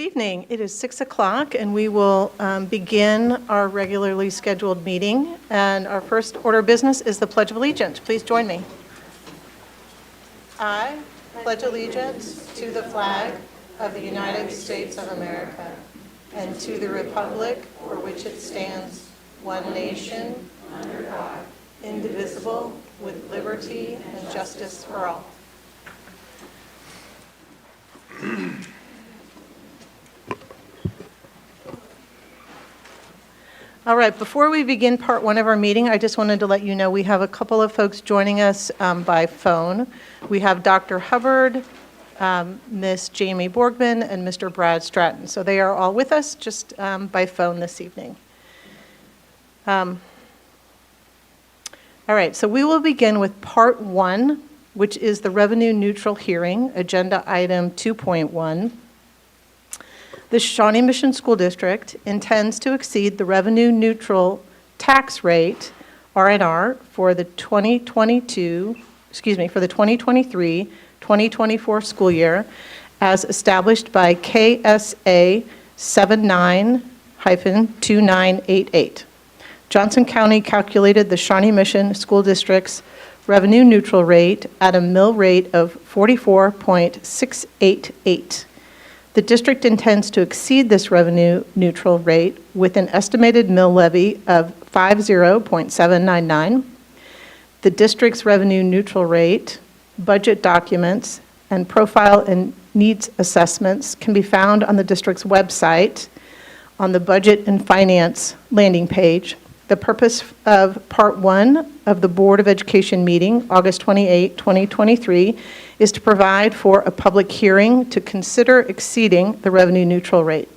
Good evening. It is 6 o'clock, and we will begin our regularly scheduled meeting. And our first order of business is the Pledge of Allegiance. Please join me. I pledge allegiance to the flag of the United States of America and to the republic for which it stands, one nation, under God, indivisible, with liberty and justice for all. All right, before we begin part one of our meeting, I just wanted to let you know we have a couple of folks joining us by phone. We have Dr. Hubbard, Miss Jamie Borgman, and Mr. Brad Stratton. So they are all with us just by phone this evening. All right, so we will begin with part one, which is the revenue neutral hearing, agenda item 2.1. The Shawnee Mission School District intends to exceed the revenue neutral tax rate, R&R, for the 2023-2024 school year as established by KSA 79-2988. Johnson County calculated the Shawnee Mission School District's revenue neutral rate at a mill rate of 44.688. The district intends to exceed this revenue neutral rate with an estimated mill levy of 50.799. The district's revenue neutral rate, budget documents, and profile and needs assessments can be found on the district's website on the Budget and Finance landing page. The purpose of Part 1 of the Board of Education meeting, August 28, 2023, is to provide for a public hearing to consider exceeding the revenue neutral rate.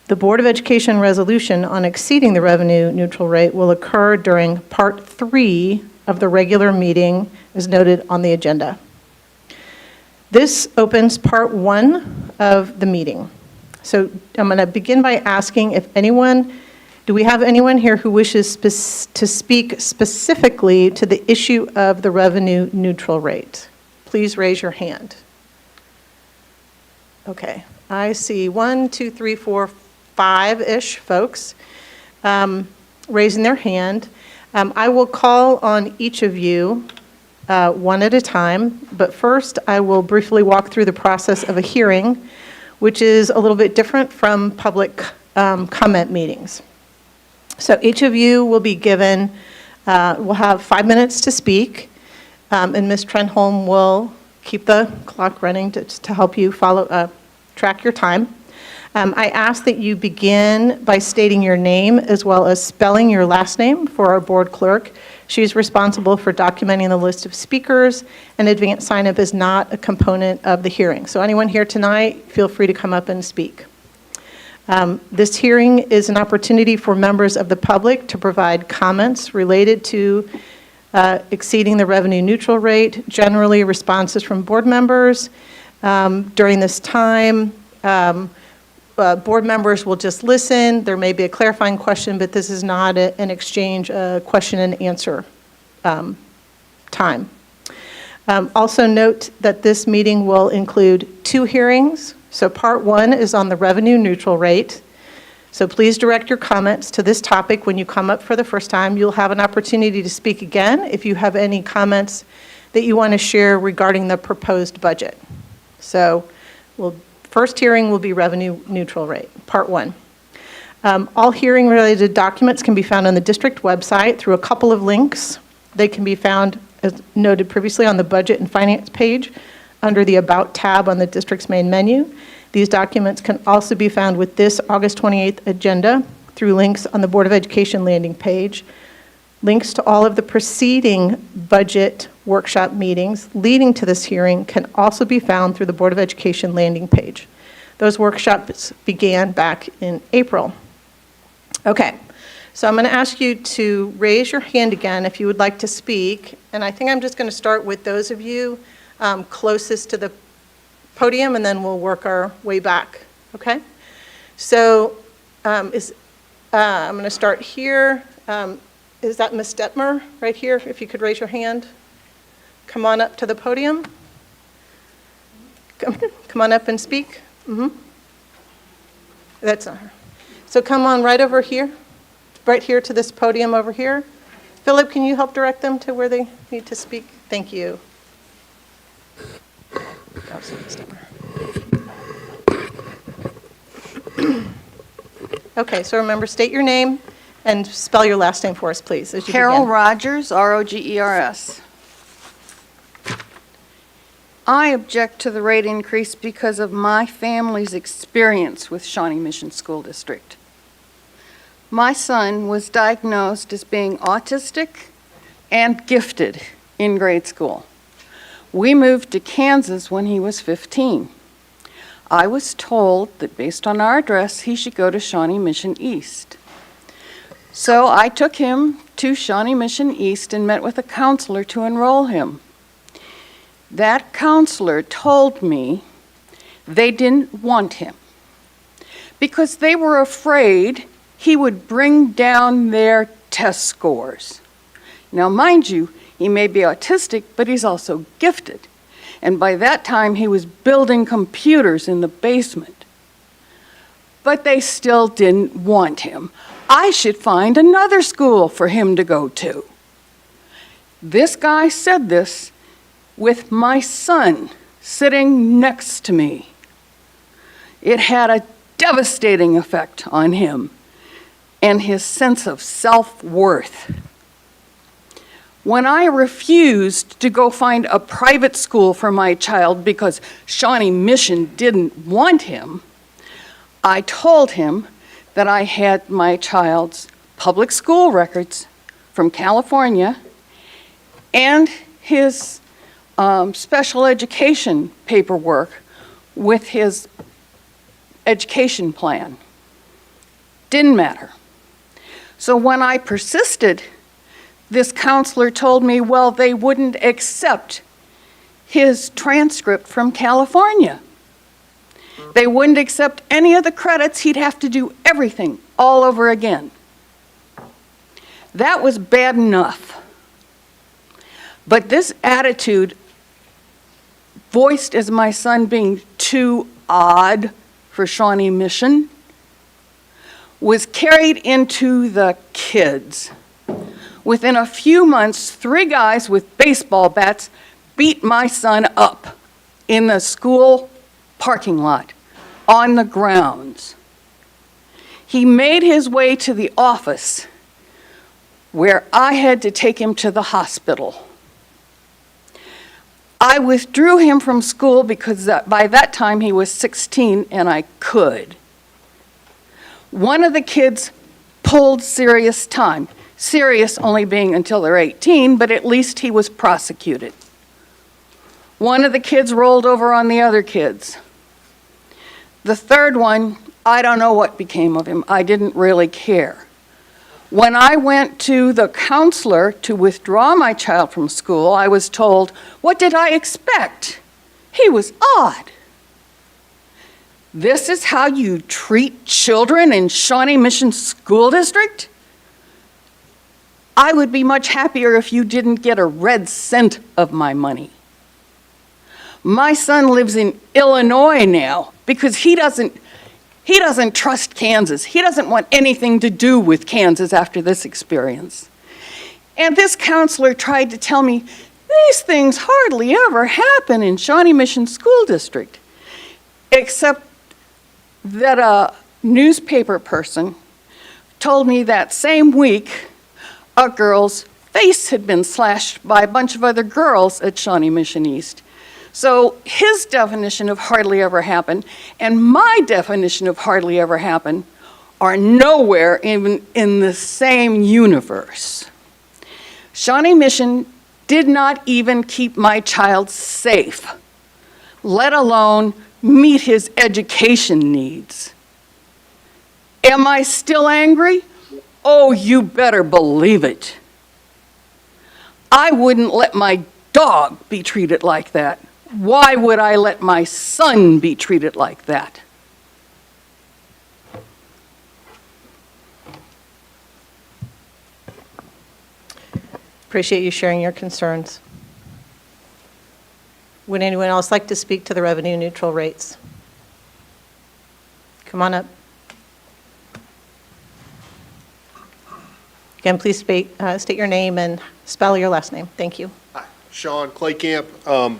The Board of Education resolution on exceeding the revenue neutral rate will occur during Part 3 of the regular meeting as noted on the agenda. This opens Part 1 of the meeting. So I'm going to begin by asking if do we have anyone here who wishes to speak specifically to the issue of the revenue neutral rate? Please raise your hand. Okay, I see 1, 2, 3, 4, 5-ish folks raising their hand. I will call on each of you one at a time, but first I will briefly walk through the process of a hearing, which is a little bit different from public comment meetings. So each of you will be given, will have 5 minutes to speak, and Ms. Trenholm will keep the clock running to help you track your time. I ask that you begin by stating your name as well as spelling your last name for our board clerk. She's responsible for documenting the list of speakers, and advance sign-up is not a component of the hearing. So anyone here tonight, feel free to come up and speak. This hearing is an opportunity for members of the public to provide comments related to exceeding the revenue neutral rate, generally responses from board members. During this time, board members will just listen. There may be a clarifying question, but this is not an exchange question and answer time. Also note that this meeting will include 2 hearings. So part 1 is on the revenue neutral rate. So please direct your comments to this topic when you come up for the first time. You'll have an opportunity to speak again if you have any comments that you want to share regarding the proposed budget. So first hearing will be revenue neutral rate, part 1. All hearing related documents can be found on the district website through a couple of links. They can be found, as noted previously, on the Budget and Finance page under the About tab on the district's main menu. These documents can also be found with this August 28th agenda through links on the Board of Education landing page. Links to all of the preceding budget workshop meetings leading to this hearing can also be found through the Board of Education landing page. Those workshops began back in April. Okay, so I'm going to ask you to raise your hand again if you would like to speak. And I think I'm just going to start with those of you closest to the podium, and then we'll work our way back, okay? So I'm going to start here. Is that Ms. Detmer right here? If you could raise your hand. Come on up to the podium. Come on up and speak. That's not her. So come on right over here, right here to this podium over here. Philip, can you help direct them to where they need to speak? Thank you. Oh, sorry, stop her. Okay, so remember, state your name and spell your last name for us, please, as you Carol begin. Rogers, R-O-G-E-R-S. I object to the rate increase because of my family's experience with Shawnee Mission School District. My son was diagnosed as being autistic and gifted in grade school. We moved to Kansas when he was 15. I was told that based on our address, he should go to Shawnee Mission East. So I took him to Shawnee Mission East and met with a counselor to enroll him. That counselor told me they didn't want him because they were afraid he would bring down their test scores. Now, mind you, he may be autistic, but he's also gifted. And by that time, he was building computers in the basement. But they still didn't want him. I should find another school for him to go to. This guy said this with my son sitting next to me. It had a devastating effect on him and his sense of self-worth. When I refused to go find a private school for my child because Shawnee Mission didn't want him, I told him that I had my child's public school records from California and his special education paperwork with his education plan. Didn't matter. So when I persisted, this counselor told me, well, they wouldn't accept his transcript from California. They wouldn't accept any of the credits. He'd have to do everything all over again. That was bad enough. But this attitude, voiced as my son being too odd for Shawnee Mission, was carried into the kids. Within a few months, 3 guys with baseball bats beat my son up in the school parking lot on the grounds. He made his way to the office where I had to take him to the hospital. I withdrew him from school because by that time he was 16 and I could. One of the kids pulled serious time. Serious only being until they're 18, but at least he was prosecuted. One of the kids rolled over on the other kids. The third one, I don't know what became of him. I didn't really care. When I went to the counselor to withdraw my child from school, I was told, what did I expect? He was odd. This is how you treat children in Shawnee Mission School District? I would be much happier if you didn't get a red cent of my money. My son lives in Illinois now because he doesn't trust Kansas. He doesn't want anything to do with Kansas after this experience. And this counselor tried to tell me, these things hardly ever happen in Shawnee Mission School District, except that a newspaper person told me that same week a girl's face had been slashed by a bunch of other girls at Shawnee Mission East. So his definition of hardly ever happen and my definition of hardly ever happen are nowhere even in the same universe. Shawnee Mission did not even keep my child safe, let alone meet his education needs. Am I still angry? Oh, you better believe it. I wouldn't let my dog be treated like that. Why would I let my son be treated like that? Appreciate you sharing your concerns. Would anyone else like to speak to the revenue neutral rates? Come on up. Again, please state your name and spell your last name. Thank you. Hi, Sean Claycamp.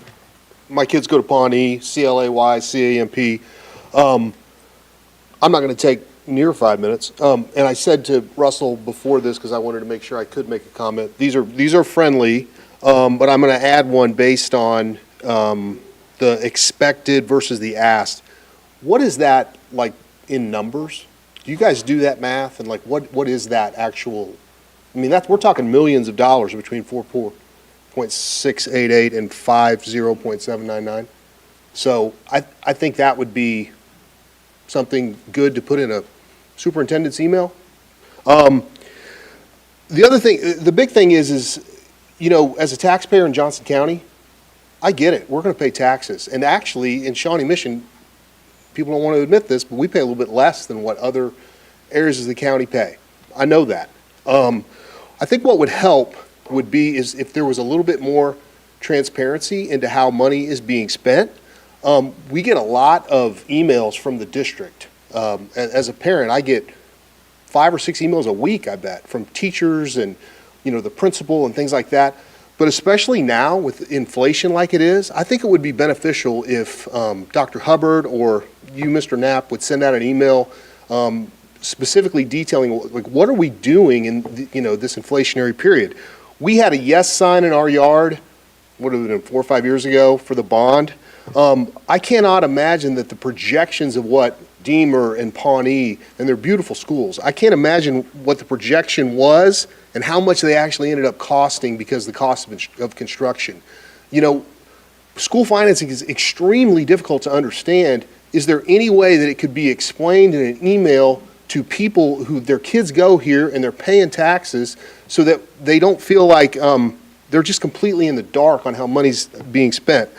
My kids go to Pawnee, C-L-A-Y-C-A-M-P. I'm not going to take near 5 minutes. And I said to Russell before this, because I wanted to make sure I could make a comment, these are friendly, but I'm going to add one based on the expected versus the asked. What is that like in numbers? Do you guys do that math? And like what is that actual? I mean, we're talking millions of dollars between 4.688 and 50.799. So I think that would be something good to put in a superintendent's email. The other thing, the big thing is, you know, as a taxpayer in Johnson County, I get it. We're going to pay taxes. And actually, in Shawnee Mission, people don't want to admit this, but we pay a little bit less than what other areas of the county pay. I know that. I think what would help would be is if there was a little bit more transparency into how money is being spent. We get a lot of emails from the district. As a parent, I get 5 or 6 emails a week, I bet, from teachers and, you know, the principal and things like that. But especially now with inflation like it is, I think it would be beneficial if Dr. Hubbard or you, Mr. Knapp, would send out an email specifically detailing, like, what are we doing in, you know, this inflationary period. We had a yes sign in our yard, what have it been, 4 or 5 years ago for the bond. I cannot imagine that the projections of what Deemer and Pawnee, and they're beautiful schools, I can't imagine what the projection was and how much they actually ended up costing because of the cost of construction. You know, school financing is extremely difficult to understand. Is there any way that it could be explained in an email to people who their kids go here and they're paying taxes so that they don't feel like they're just completely in the dark on how money's being spent?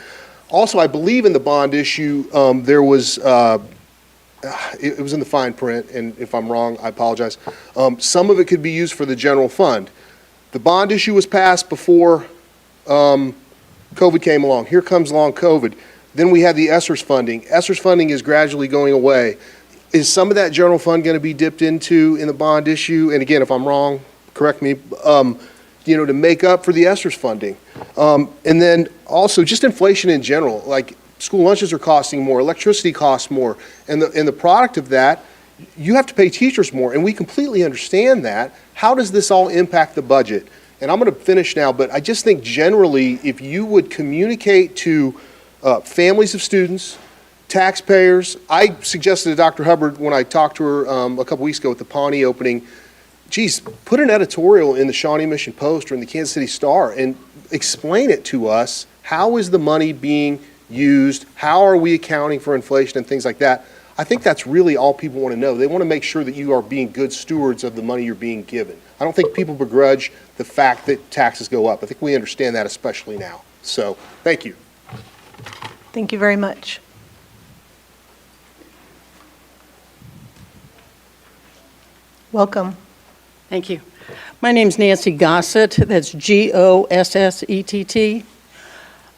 Also, I believe in the bond issue, there was, it was in the fine print, and if I'm wrong, I apologize. Some of it could be used for the general fund. The bond issue was passed before COVID came along. Here comes along COVID. Then we had the ESSERS funding. ESSERS funding is gradually going away. Is some of that general fund going to be dipped into in the bond issue? And again, if I'm wrong, correct me, you know, to make up for the ESSERS funding. And then also just inflation in general, like school lunches are costing more, electricity costs more, and the product of that, you have to pay teachers more, and we completely understand that. How does this all impact the budget? And I'm going to finish now, but I just think generally, if you would communicate to families of students, taxpayers, I suggested to Dr. Hubbard when I talked to her a couple weeks ago at the Pawnee opening, geez, put an editorial in the Shawnee Mission Post or in the Kansas City Star and explain it to us. How is the money being used? How are we accounting for inflation and things like that? I think that's really all people want to know. They want to make sure that you are being good stewards of the money you're being given. I don't think people begrudge the fact that taxes go up. I think we understand that, especially now. So, thank you. Thank you very much. Welcome. Thank you. My name's Nancy Gossett. That's Gossett.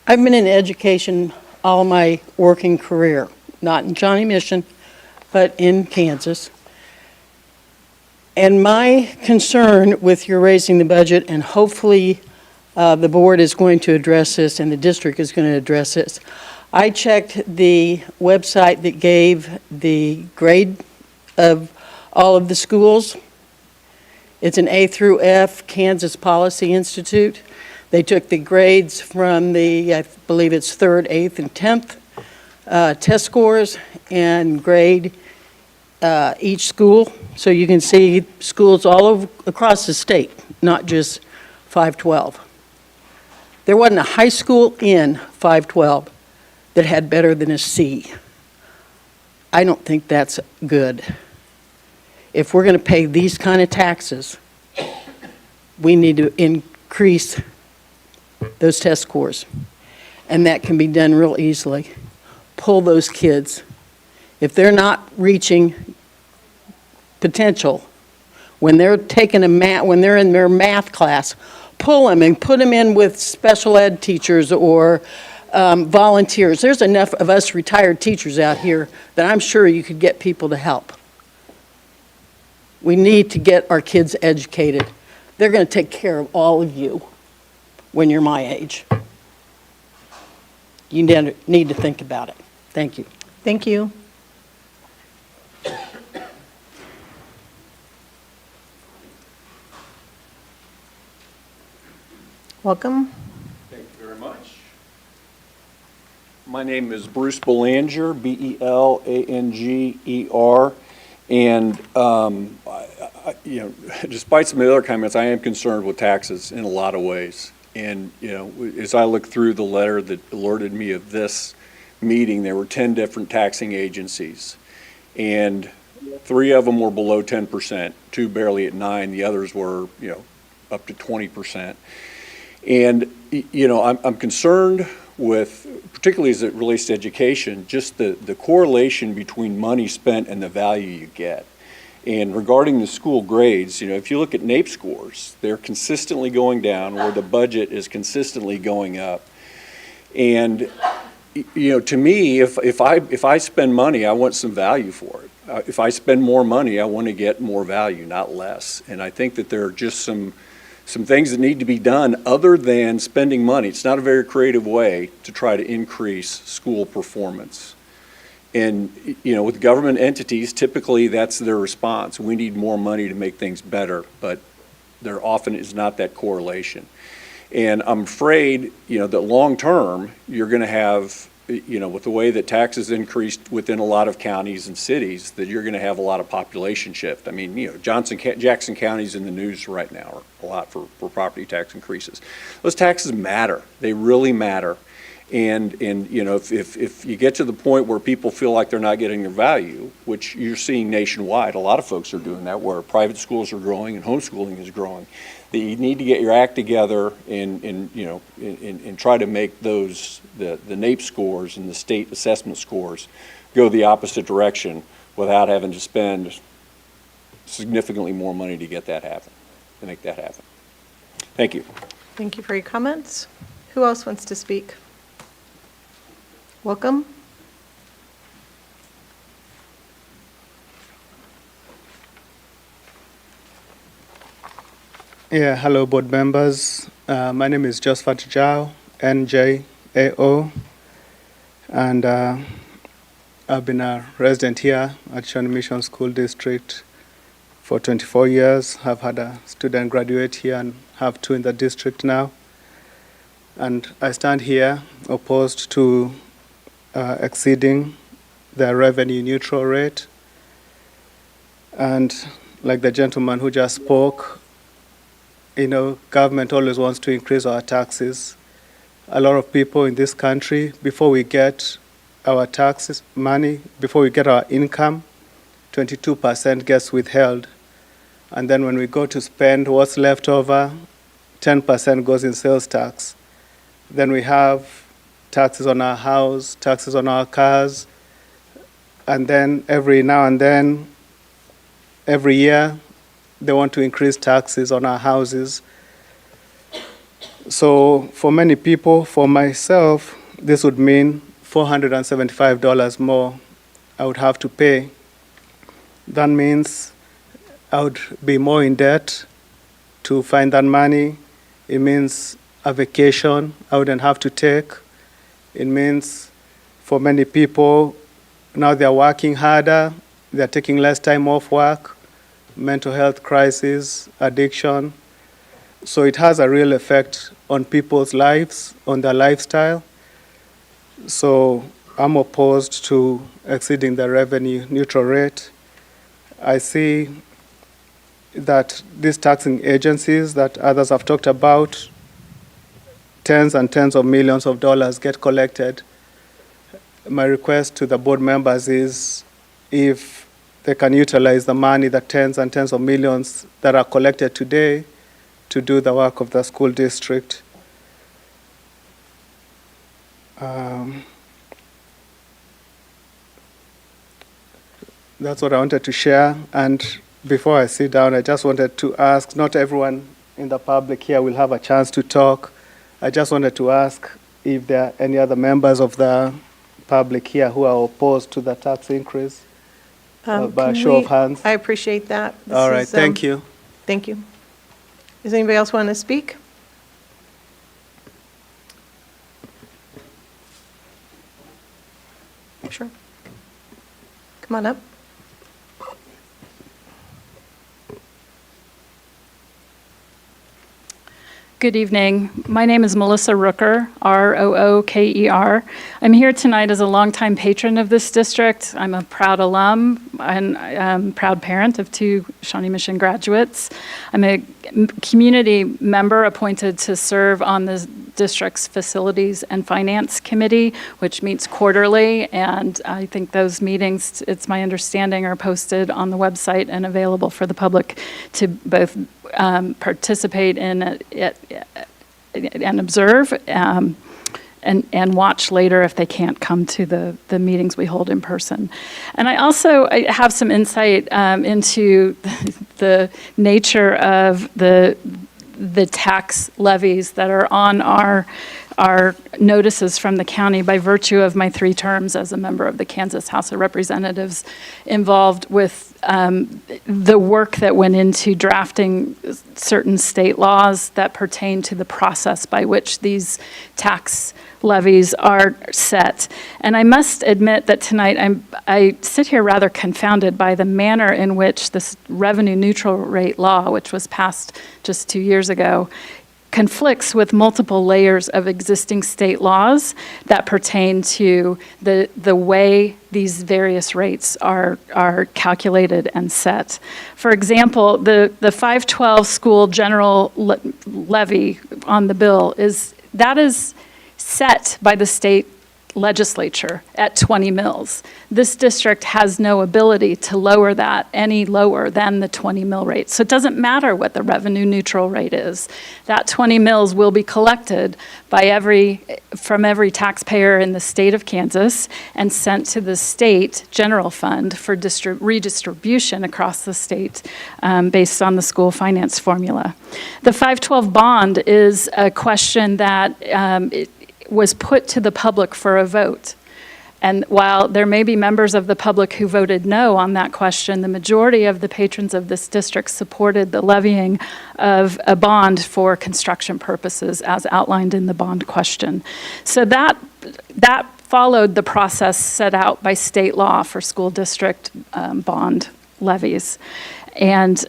I've been in education all my working career, not in Shawnee Mission, but in Kansas. And my concern with your raising the budget, and hopefully the board is going to address this and the district is going to address this. I checked the website that gave the grade of all of the schools. It's an A through F Kansas Policy Institute. They took the grades from the, I believe it's 3rd, 8th, and 10th test scores and grade each school. So you can see schools all over across the state, not just 512. There wasn't a high school in 512 that had better than a C. I don't think that's good. If we're going to pay these kind of taxes, we need to increase those test scores. And that can be done real easily. Pull those kids. If they're not reaching potential, when they're taking when they're in their math class, pull them and put them in with special ed teachers or volunteers. There's enough of us retired teachers out here that I'm sure you could get people to help. We need to get our kids educated. They're going to take care of all of you when you're my age. You need to think about it. Thank you. Thank you. Welcome. Thank you very much. My name is Bruce Belanger, Belanger, and despite some of the other comments, I am concerned with taxes in a lot of ways. And as I look through the letter that alerted me of this meeting, there were 10 different taxing agencies, and 3 of them were below 10%, 2 barely at 9, the others were up to 20%. And, I'm concerned with, particularly as it relates to education, just the correlation between money spent and the value you get. And regarding the school grades, if you look at NAEP scores, they're consistently going down, where the budget is consistently going up. And, to me, if I spend money, I want some value for it. If I spend more money, I want to get more value, not less. And I think that there are just some things that need to be done other than spending money. It's not a very creative way to try to increase school performance. And, with government entities, typically that's their response. We need more money to make things better, but there often is not that correlation. And I'm afraid, that long-term, you're going to have, with the way that taxes increased within a lot of counties and cities, that you're going to have a lot of population shift. I mean, Jackson County's in the news right now a lot for property tax increases. Those taxes matter. They really matter. And if you get to the point where people feel like they're not getting their value, which you're seeing nationwide, a lot of folks are doing that, where private schools are growing and homeschooling is growing, that you need to get your act together and try to make those, the NAEP scores and the state assessment scores go the opposite direction without having to spend significantly more money to get that happen, to make that happen. Thank you. Thank you for your comments. Who else wants to speak? Welcome. Yeah, hello, board members. My name is Josephat Jao, NJAO, and I've been a resident here at Shawnee Mission School District for 24 years. I've had a student graduate here and have 2 in the district now. And I stand here opposed to exceeding the revenue neutral rate. And like the gentleman who just spoke, government always wants to increase our taxes. A lot of people in this country, before we get our taxes money, before we get our income, 22% gets withheld. And then when we go to spend what's left over, 10% goes in sales tax. Then we have taxes on our house, taxes on our cars, and then every now and then, every year, they want to increase taxes on our houses. So for many people, for myself, this would mean $475 more I would have to pay. That means I would be more in debt to find that money. It means a vacation I wouldn't have to take. It means for many people, now they're working harder, they're taking less time off work, mental health crisis, addiction. So it has a real effect on people's lives, on their lifestyle. So I'm opposed to exceeding the revenue neutral rate. I see that these taxing agencies that others have talked about, tens and tens of millions of dollars get collected. My request to the board members is if they can utilize the money, the tens and tens of millions that are collected today, to do the work of the school district. That's what I wanted to share. And before I sit down, I just wanted to ask, not everyone in the public here will have a chance to talk. I just wanted to ask if there are any other members of the public here who are opposed to the tax increase, by a Can show of we- hands. I appreciate that. This All right, is, thank you. Thank you. Does anybody else want to speak? Sure. Come on up. Good evening. My name is Melissa Rooker, Rooker. I'm here tonight as a longtime patron of this district. I'm a proud alum and proud parent of 2 Shawnee Mission graduates. I'm a community member appointed to serve on the district's Facilities and Finance Committee, which meets quarterly, and I think those meetings, it's my understanding, are posted on the website and available for the public to both participate in and observe and watch later if they can't come to the meetings we hold in person. And I have some insight into the nature of the tax levies that are on our notices from the county by virtue of my 3 terms as a member of the Kansas House of Representatives, involved with the work that went into drafting certain state laws that pertain to the process by which these tax levies are set. And I must admit that tonight I sit here rather confounded by the manner in which this revenue neutral rate law, which was passed just 2 years ago, conflicts with multiple layers of existing state laws that pertain to the way these various rates are calculated and set. For example, the 512 school general levy on the bill is set by the state legislature at 20 mills. This district has no ability to lower that any lower than the 20 mill rate. So it doesn't matter what the revenue neutral rate is. That 20 mills will be collected from every taxpayer in the state of Kansas and sent to the state general fund for redistribution across the state based on the school finance formula. The 512 bond is a question that was put to the public for a vote. And while there may be members of the public who voted no on that question, the majority of the patrons of this district supported the levying of a bond for construction purposes as outlined in the bond question. So that followed the process set out by state law for school district bond levies. And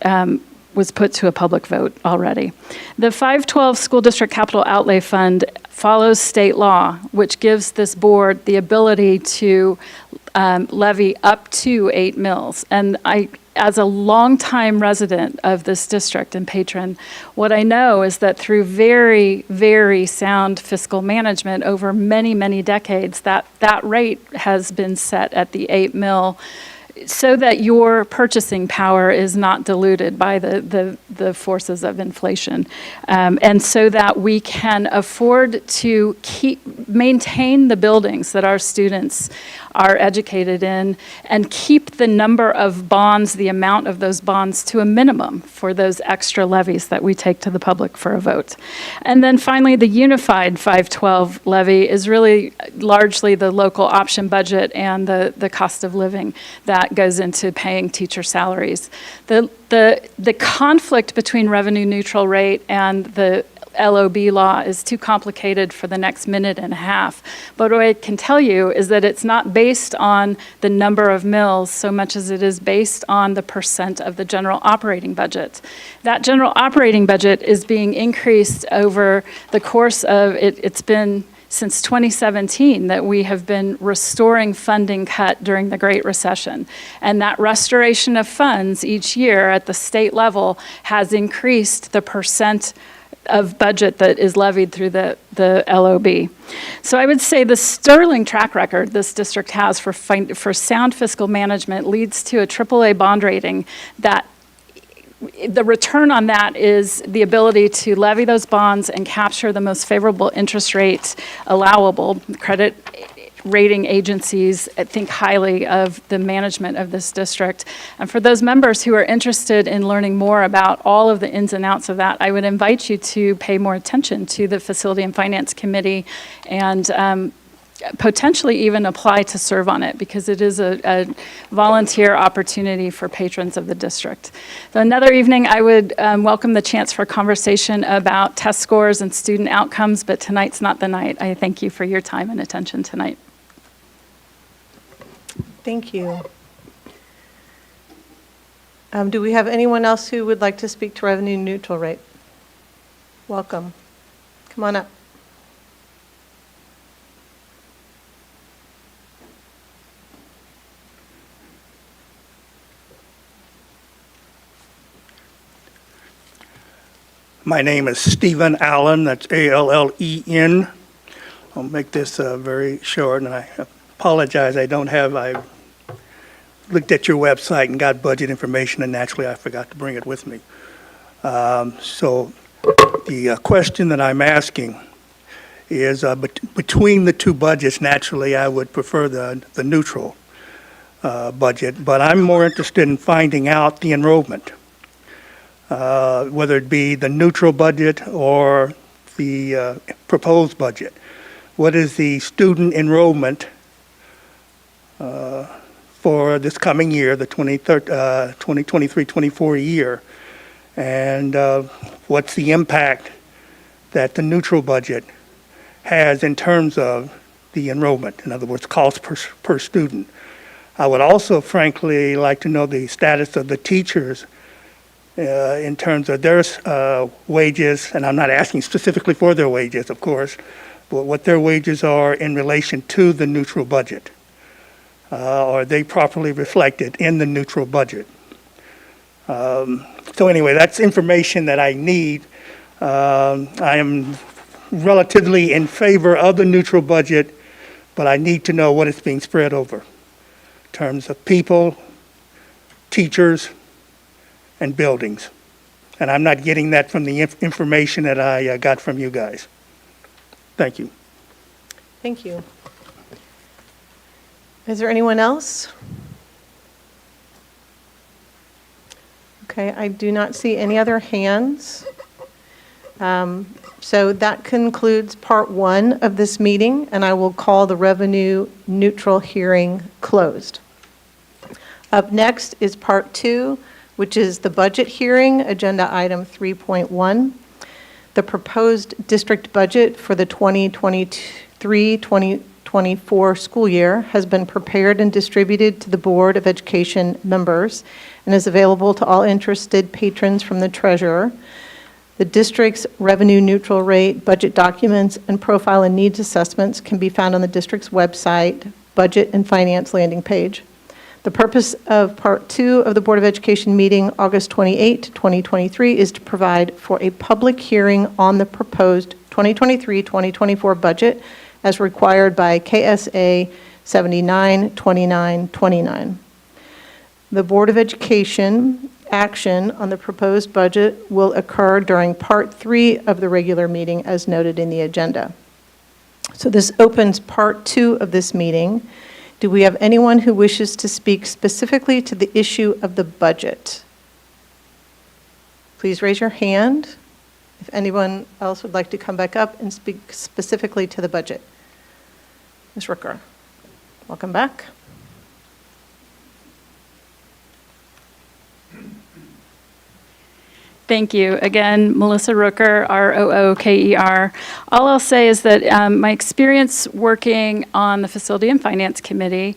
was put to a public vote already. The 512 School District Capital Outlay Fund follows state law, which gives this board the ability to levy up to 8 mills. And as a longtime resident of this district and patron, what I know is that through very, very sound fiscal management over many, many decades, that rate has been set at the 8 mill so that your purchasing power is not diluted by the forces of inflation, and so that we can afford to maintain the buildings that our students are educated in and keep the number of bonds, the amount of those bonds, to a minimum for those extra levies that we take to the public for a vote. And then finally, the unified 512 levy is really largely the local option budget and the cost of living that goes into paying teacher salaries. The conflict between revenue neutral rate and the LOB law is too complicated for the next minute and a half. But what I can tell you is that it's not based on the number of mills so much as it is based on the percent of the general operating budget. That general operating budget is being increased over the course of it's been since 2017 that we have been restoring funding cut during the Great Recession. And that restoration of funds each year at the state level has increased the percent of budget that is levied through the LOB. So I would say the sterling track record this district has for sound fiscal management leads to a AAA bond rating that the return on that is the ability to levy those bonds and capture the most favorable interest rate allowable, credit rating agencies think highly of the management of this district. And for those members who are interested in learning more about all of the ins and outs of that, I would invite you to pay more attention to the Facility and Finance Committee and potentially even apply to serve on it, because it is a volunteer opportunity for patrons of the district. So another evening, I would welcome the chance for conversation about test scores and student outcomes, but tonight's not the night. I thank you for your time and attention tonight. Thank you. Do we have anyone else who would like to speak to revenue neutral rate? Welcome. Come on up. My name is Stephen Allen, that's A-L-L-E-N. I'll make this very short, and I apologize, I looked at your website and got budget information, and naturally I forgot to bring it with me. So the question that I'm asking is between the two budgets, naturally I would prefer the neutral budget, but I'm more interested in finding out the enrollment. Whether it be the neutral budget or the proposed budget. What is the student enrollment for this coming year, the 2023-24 year? And what's the impact that the neutral budget has in terms of the enrollment? In other words, cost per student. I would also, frankly, like to know the status of the teachers in terms of their wages, and I'm not asking specifically for their wages, of course, but what their wages are in relation to the neutral budget. Are they properly reflected in the neutral budget? So anyway, that's information that I need. I am relatively in favor of the neutral budget, but I need to know what it's being spread over in terms of people, teachers, and buildings. And I'm not getting that from the information that I got from you guys. Thank you. Thank you. Is there anyone else? Okay, I do not see any other hands. So that concludes part one of this meeting, and I will call the revenue neutral hearing closed. Up next is part two, which is the budget hearing, agenda item 3.1. The proposed district budget for the 2023-2024 school year has been prepared and distributed to the Board of Education members and is available to all interested patrons from the treasurer. The district's revenue neutral rate, budget documents, and profile and needs assessments can be found on the district's website, budget and finance landing page. The purpose of Part 2 of the Board of Education meeting August 28, 2023 is to provide for a public hearing on the proposed 2023-2024 budget as required by KSA 79-29-29. The Board of Education action on the proposed budget will occur during Part 3 of the regular meeting as noted in the agenda. So this opens Part 2 of this meeting. Do we have anyone who wishes to speak specifically to the issue of the budget? Please raise your hand if anyone else would like to come back up and speak specifically to the budget. Ms. Rooker, welcome back. Thank you. Again, Melissa Rooker, R-O-O-K-E-R. All I'll say is that my experience working on the Facility and Finance Committee,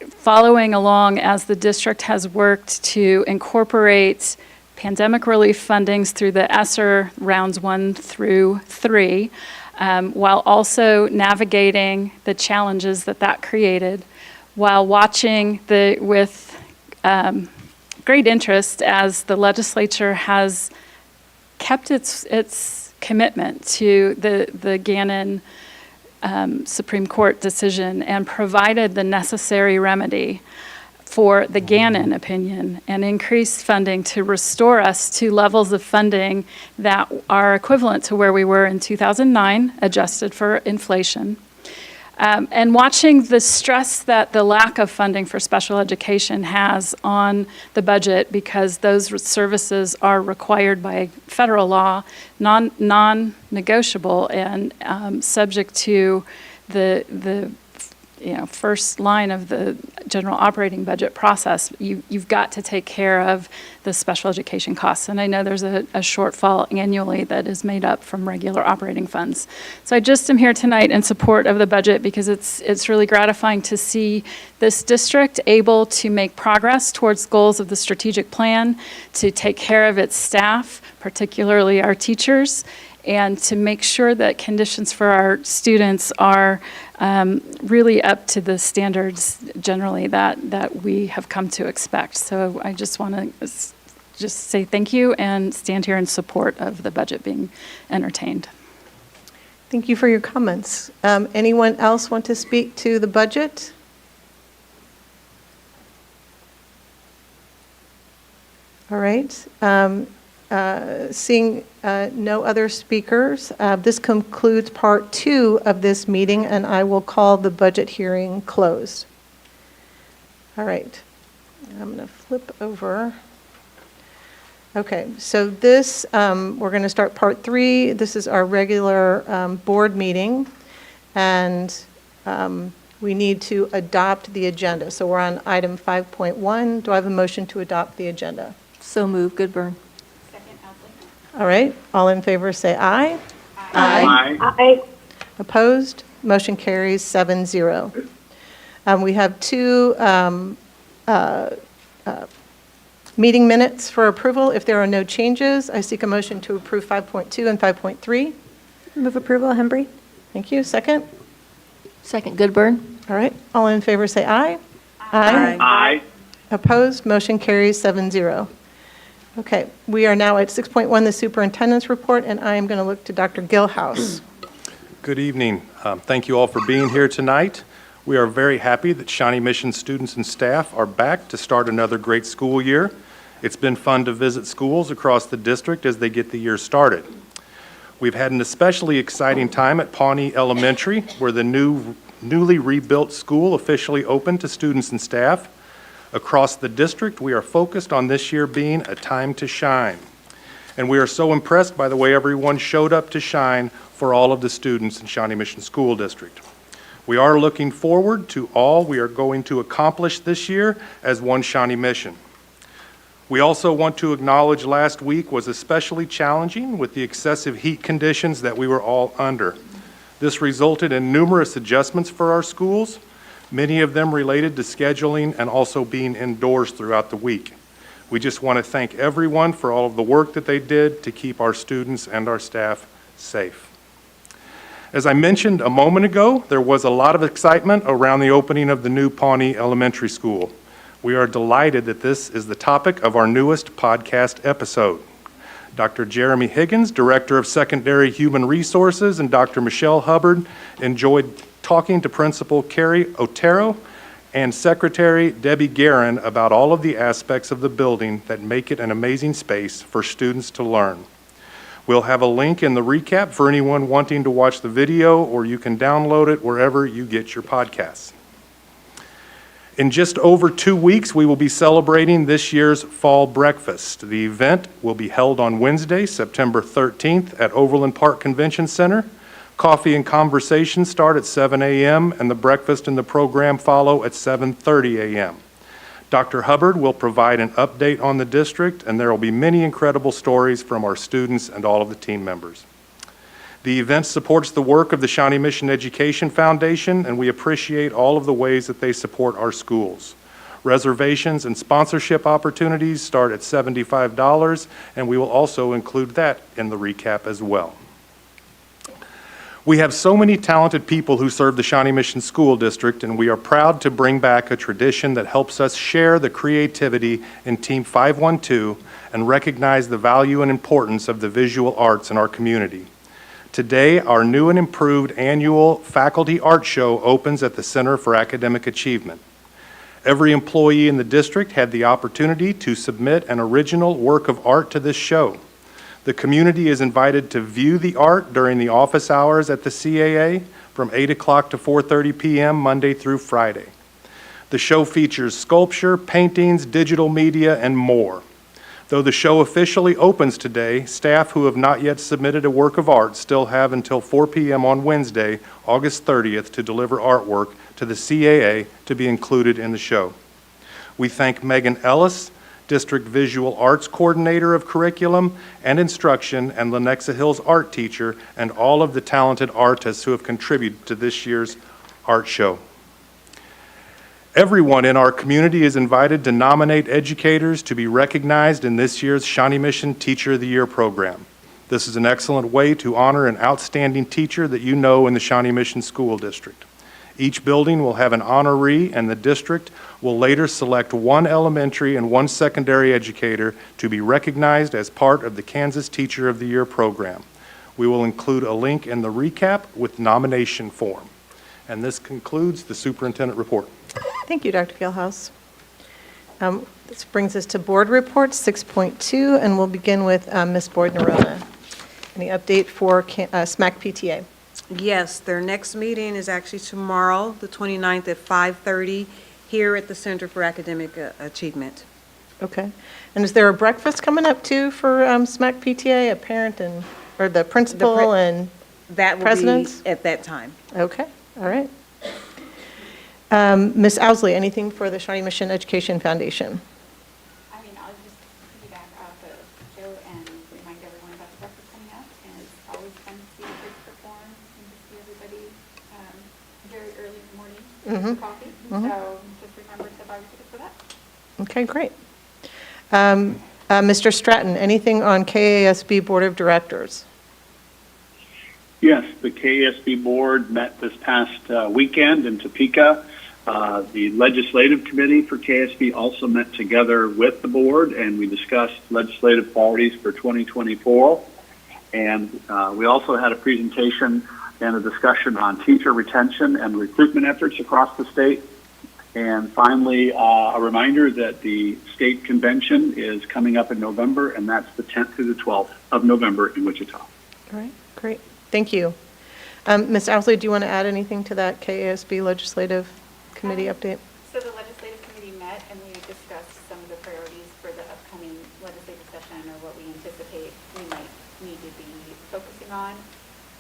following along as the district has worked to incorporate pandemic relief fundings through the ESSER rounds 1 through 3, while also navigating the challenges that created, while watching with great interest as the legislature has kept its commitment to the Gannon Supreme Court decision and provided the necessary remedy for the Gannon opinion and increased funding to restore us to levels of funding that are equivalent to where we were in 2009, adjusted for inflation. And watching the stress that the lack of funding for special education has on the budget, because those services are required by federal law, non-negotiable, and subject to the first line of the general operating budget process. You've got to take care of the special education costs. And I know there's a shortfall annually that is made up from regular operating funds. So I just am here tonight in support of the budget because it's really gratifying to see this district able to make progress towards goals of the strategic plan, to take care of its staff, particularly our teachers, and to make sure that conditions for our students are really up to the standards generally that we have come to expect. So I just want to just say thank you and stand here in support of the budget being entertained. Thank you for your comments. Anyone else want to speak to the budget? All right. Seeing no other speakers, this concludes part 2 of this meeting, and I will call the budget hearing closed. All right. I'm going to flip over. Okay, so this, we're going to start part 3. This is our regular board meeting, and we need to adopt the agenda. So we're on item 5.1. Do I have a motion to adopt the agenda? So move, Goodburn. All right, all in favor say aye. Aye. Opposed? Motion carries 7-0. We have 2 meeting minutes for approval. If there are no changes, I seek a motion to approve 5.2 and 5.3. Move approval, Hembry. Thank you. Second? Second, Goodburn. All right, all in favor say aye. Aye. Opposed? Motion carries 7-0. Okay, we are now at 6.1, the superintendent's report, and I am going to look to Dr. Gilhouse. Good evening. Thank you all for being here tonight. We are very happy that Shawnee Mission students and staff are back to start another great school year. It's been fun to visit schools across the district as they get the year started. We've had an especially exciting time at Pawnee Elementary, where the newly rebuilt school officially opened to students and staff. Across the district, we are focused on this year being a time to shine. And we are so impressed by the way everyone showed up to shine for all of the students in Shawnee Mission School District. We are looking forward to all we are going to accomplish this year as one Shawnee Mission. We also want to acknowledge last week was especially challenging with the excessive heat conditions that we were all under. This resulted in numerous adjustments for our schools, many of them related to scheduling and also being indoors throughout the week. We just want to thank everyone for all of the work that they did to keep our students and our staff safe. As I mentioned a moment ago, there was a lot of excitement around the opening of the new Pawnee Elementary School. We are delighted that this is the topic of our newest podcast episode. Dr. Jeremy Higgins, Director of Secondary Human Resources, and Dr. Michelle Hubbard enjoyed talking to Principal Carrie Otero and Secretary Debbie Guerin about all of the aspects of the building that make it an amazing space for students to learn. We'll have a link in the recap for anyone wanting to watch the video, or you can download it wherever you get your podcasts. In just over 2 weeks, we will be celebrating this year's fall breakfast. The event will be held on Wednesday, September 13th at Overland Park Convention Center. Coffee and conversation start at 7 a.m. and the breakfast and the program follow at 7:30 a.m. Dr. Hubbard will provide an update on the district, and there will be many incredible stories from our students and all of the team members. The event supports the work of the Shawnee Mission Education Foundation, and we appreciate all of the ways that they support our schools. Reservations and sponsorship opportunities start at $75, and we will also include that in the recap as well. We have so many talented people who serve the Shawnee Mission School District, and we are proud to bring back a tradition that helps us share the creativity in Team 512 and recognize the value and importance of the visual arts in our community. Today, our new and improved annual Faculty Art Show opens at the Center for Academic Achievement. Every employee in the district had the opportunity to submit an original work of art to this show. The community is invited to view the art during the office hours at the CAA, from 8 o'clock to 4:30 p.m. Monday through Friday. The show features sculpture, paintings, digital media, and more. Though the show officially opens today, staff who have not yet submitted a work of art still have until 4 p.m. on Wednesday, August 30th, to deliver artwork to the CAA to be included in the show. We thank Megan Ellis, District Visual Arts Coordinator of Curriculum and Instruction and Lenexa Hills art teacher, and all of the talented artists who have contributed to this year's art show. Everyone in our community is invited to nominate educators to be recognized in this year's Shawnee Mission Teacher of the Year program. This is an excellent way to honor an outstanding teacher that you know in the Shawnee Mission School District. Each building will have an honoree, and the district will later select one elementary and one secondary educator to be recognized as part of the Kansas Teacher of the Year program. We will include a link in the recap with nomination form. And this concludes the superintendent report. Thank you, Dr. Gilhouse. This brings us to board reports, 6.2, and we'll begin with Ms. Boyd-Nerona. Any update for SMAC PTA? Yes, their next meeting is actually tomorrow, the 29th at 5:30, here at the Center for Academic Achievement. Okay. And is there a breakfast coming up too for SMAC PTA, a parent or the principal and That will presidents? be at that time. Okay, all right. Ms. Owsley, anything for the Shawnee Mission Education Foundation? I mean, I'll just piggyback off of Joe and remind everyone about the breakfast coming up, and it's always fun to see the kids perform and to see everybody very early in the morning for coffee. So just remember to buy your tickets for that. Okay, great. Mr. Stratton, anything on KASB Board of Directors? Yes, the KASB board met this past weekend in Topeka. The legislative committee for KASB also met together with the board, and we discussed legislative priorities for 2024. And we also had a presentation and a discussion on teacher retention and recruitment efforts across the state. And finally, a reminder that the state convention is coming up in November, and that's the 10th through the 12th of November in Wichita. All right, great. Thank you. Ms. Owsley, do you want to add anything to that KASB Legislative Committee update? So the legislative committee met and we discussed some of the priorities for the upcoming legislative session, or what we anticipate we might need to be focusing on,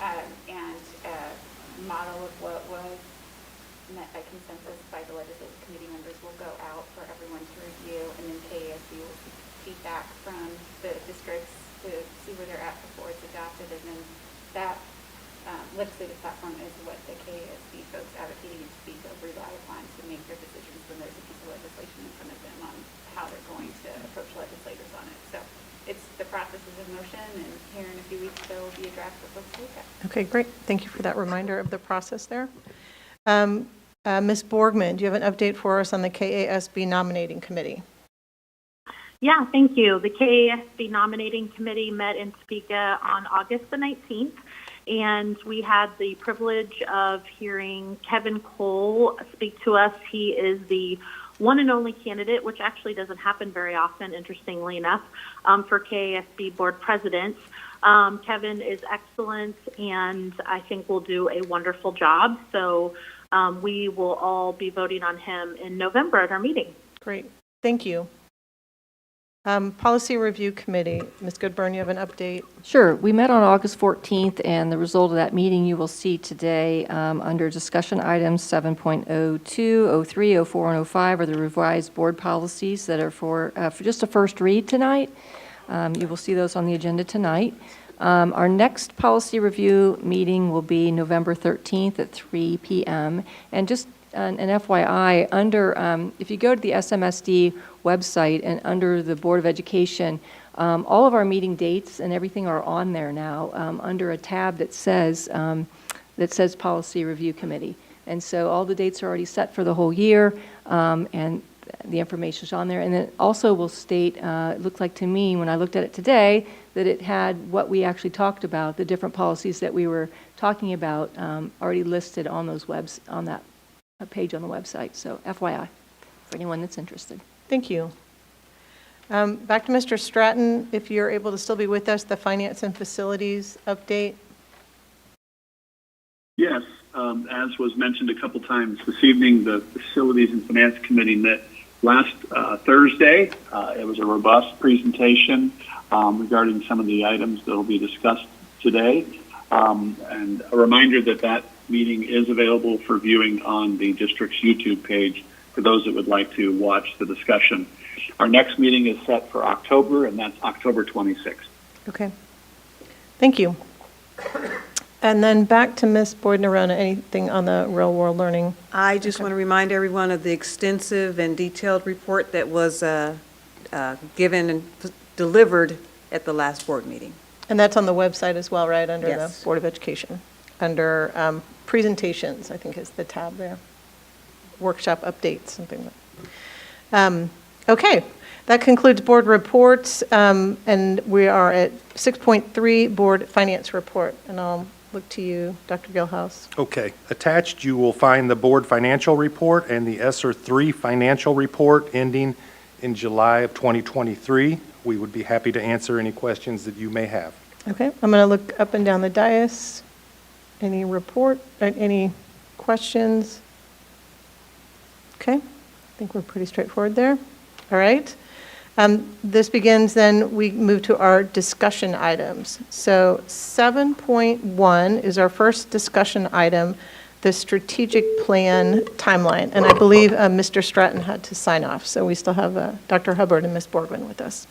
and a model of what was met by consensus by the legislative committee members will go out for everyone to review, and then KASB will seek feedback from the districts to see where they're at before it's adopted, and then that legislative platform is what the KASB folks advocating to speak of rely upon to make their decisions when there's a piece of legislation in front of them on how they're going to approach legislators on it. So the process is in motion, and here in a few weeks there will be a draft for folks to look at. Okay, great. Thank you for that reminder of the process there. Ms. Borgman, do you have an update for us on the KASB nominating committee? Yeah, thank you. The KASB nominating committee met in Topeka on August the 19th. And we had the privilege of hearing Kevin Cole speak to us. He is the one and only candidate, which actually doesn't happen very often, interestingly enough, for KASB board president. Kevin is excellent, and I think will do a wonderful job. So we will all be voting on him in November at our meeting. Great. Thank you. Policy Review Committee, Ms. Goodburn, you have an update? Sure. We met on August 14th, and the result of that meeting you will see today under discussion items 7.02, 03, 04, and 05 are the revised board policies that are for just a first read tonight. You will see those on the agenda tonight. Our next policy review meeting will be November 13th at 3 p.m. And just an FYI, if you go to the SMSD website and under the Board of Education, all of our meeting dates and everything are on there now under a tab that says Policy Review Committee. And so all the dates are already set for the whole year, and the information is on there. And it also will state, it looked like to me when I looked at it today, that it had what we actually talked about, the different policies that we were talking about already listed on those on that page on the website. So FYI, for anyone that's interested. Thank you. Back to Mr. Stratton, if you're able to still be with us, the Finance and Facilities update. Yes, as was mentioned a couple times this evening, the Facilities and Finance Committee met last Thursday. It was a robust presentation regarding some of the items that will be discussed today. And a reminder that that meeting is available for viewing on the district's YouTube page for those that would like to watch the discussion. Our next meeting is set for October, and that's October 26th. Okay. Thank you. And then back to Ms. Boyd-Nerona, anything on the real-world learning? I just want to remind everyone of the extensive and detailed report that was given and delivered at the last board meeting. And that's on the website as well, right, under the Yes. Board of Education? Under presentations, I think is the tab there. Workshop updates, something like that. Okay, that concludes board reports, and we are at 6.3, Board Finance Report. And I'll look to you, Dr. Gilhouse. Okay. Attached, you will find the board financial report and the ESSER 3 financial report ending in July of 2023. We would be happy to answer any questions that you may have. Okay, I'm going to look up and down the dais. Any any questions? Okay, I think we're pretty straightforward there. All right. This begins then, we move to our discussion items. So 7.1 is our first discussion item, the strategic plan timeline. And I believe Mr. Stratton had to sign off, so we still have Dr. Hubbard and Ms. Borgman with us.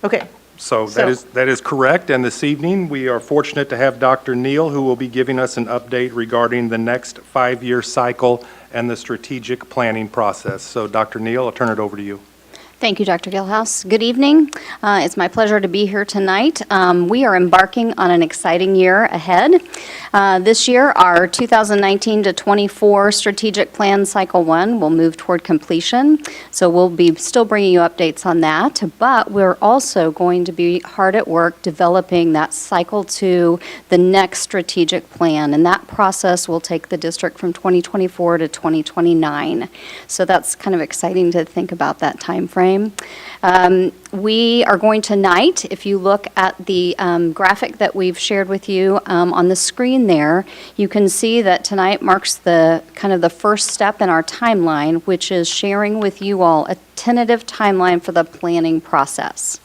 Okay. So that is correct, and this evening, we are fortunate to have Dr. Neal, who will be giving us an update regarding the next 5-year cycle and the strategic planning process. So Dr. Neal, I'll turn it over to you. Thank you, Dr. Gilhouse. Good evening. It's my pleasure to be here tonight. We are embarking on an exciting year ahead. This year, our 2019 to 24 Strategic Plan Cycle 1 will move toward completion, so we'll be still bringing you updates on that, but we're also going to be hard at work developing that Cycle 2, the next strategic plan, and that process will take the district from 2024 to 2029. So that's kind of exciting to think about that time frame. We are going tonight, if you look at the graphic that we've shared with you on the screen there, you can see that tonight marks the kind of the first step in our timeline, which is sharing with you all a tentative timeline for the planning process.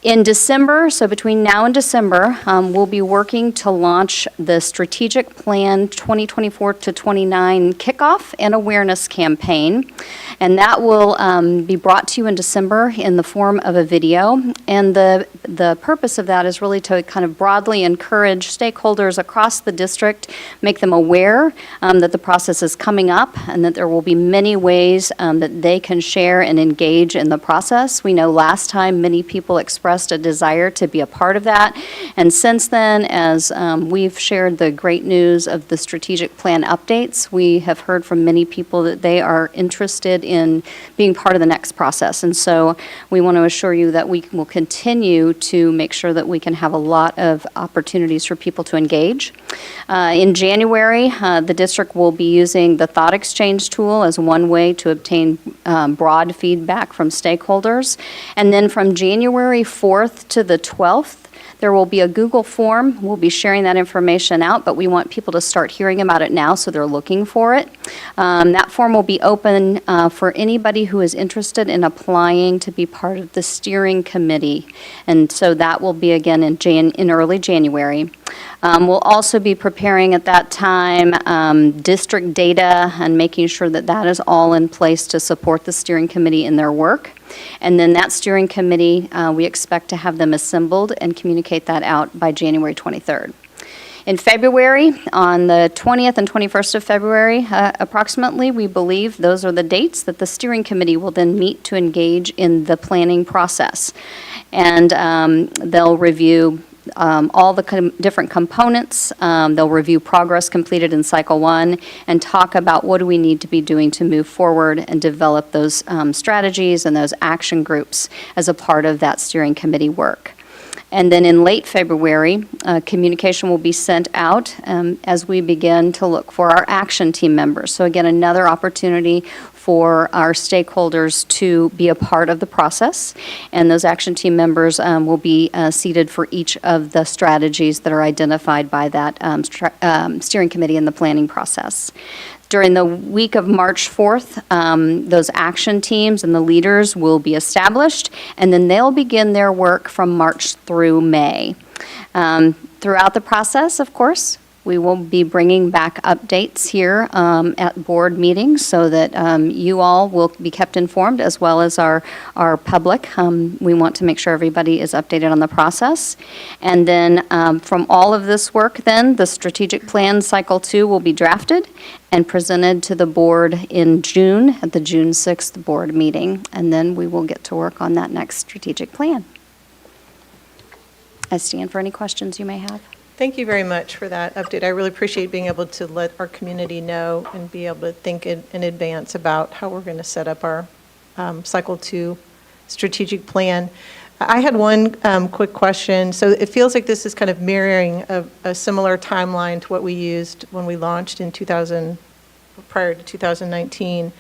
In December, so between now and December, we'll be working to launch the Strategic Plan 2024 to 29 kickoff and awareness campaign. And that will be brought to you in December in the form of a video. And the purpose of that is really to kind of broadly encourage stakeholders across the district, make them aware that the process is coming up and that there will be many ways that they can share and engage in the process. We know last time many people expressed a desire to be a part of that. And since then, as we've shared the great news of the strategic plan updates, we have heard from many people that they are interested in being part of the next process. And so we want to assure you that we will continue to make sure that we can have a lot of opportunities for people to engage. In January, the district will be using the Thought Exchange tool as one way to obtain broad feedback from stakeholders. And then from January 4th to the 12th, there will be a Google form. We'll be sharing that information out, but we want people to start hearing about it now so they're looking for it. That form will be open for anybody who is interested in applying to be part of the steering committee. And so that will be again in early January. We'll also be preparing at that time district data and making sure that that is all in place to support the steering committee in their work. And then that steering committee, we expect to have them assembled and communicate that out by January 23rd. In February, on the 20th and 21st of February, approximately, we believe those are the dates that the steering committee will then meet to engage in the planning process. And they'll review all the different components. They'll review progress completed in Cycle 1 and talk about what do we need to be doing to move forward and develop those strategies and those action groups as a part of that steering committee work. And then in late February, communication will be sent out as we begin to look for our action team members. So again, another opportunity for our stakeholders to be a part of the process. And those action team members will be seated for each of the strategies that are identified by that steering committee in the planning process. During the week of March 4th, those action teams and the leaders will be established, and then they'll begin their work from March through May. Throughout the process, of course, we will be bringing back updates here at board meetings so that you all will be kept informed, as well as our public. We want to make sure everybody is updated on the process. And then from all of this work, then, the strategic plan cycle 2 will be drafted and presented to the board in June at the June 6th board meeting. And then we will get to work on that next strategic plan. I stand for any questions you may have. Thank you very much for that update. I really appreciate being able to let our community know and be able to think in advance about how we're going to set up our Cycle 2 strategic plan. I had one quick question. So it feels like this is kind of mirroring a similar timeline to what we used when we launched in prior to 2019.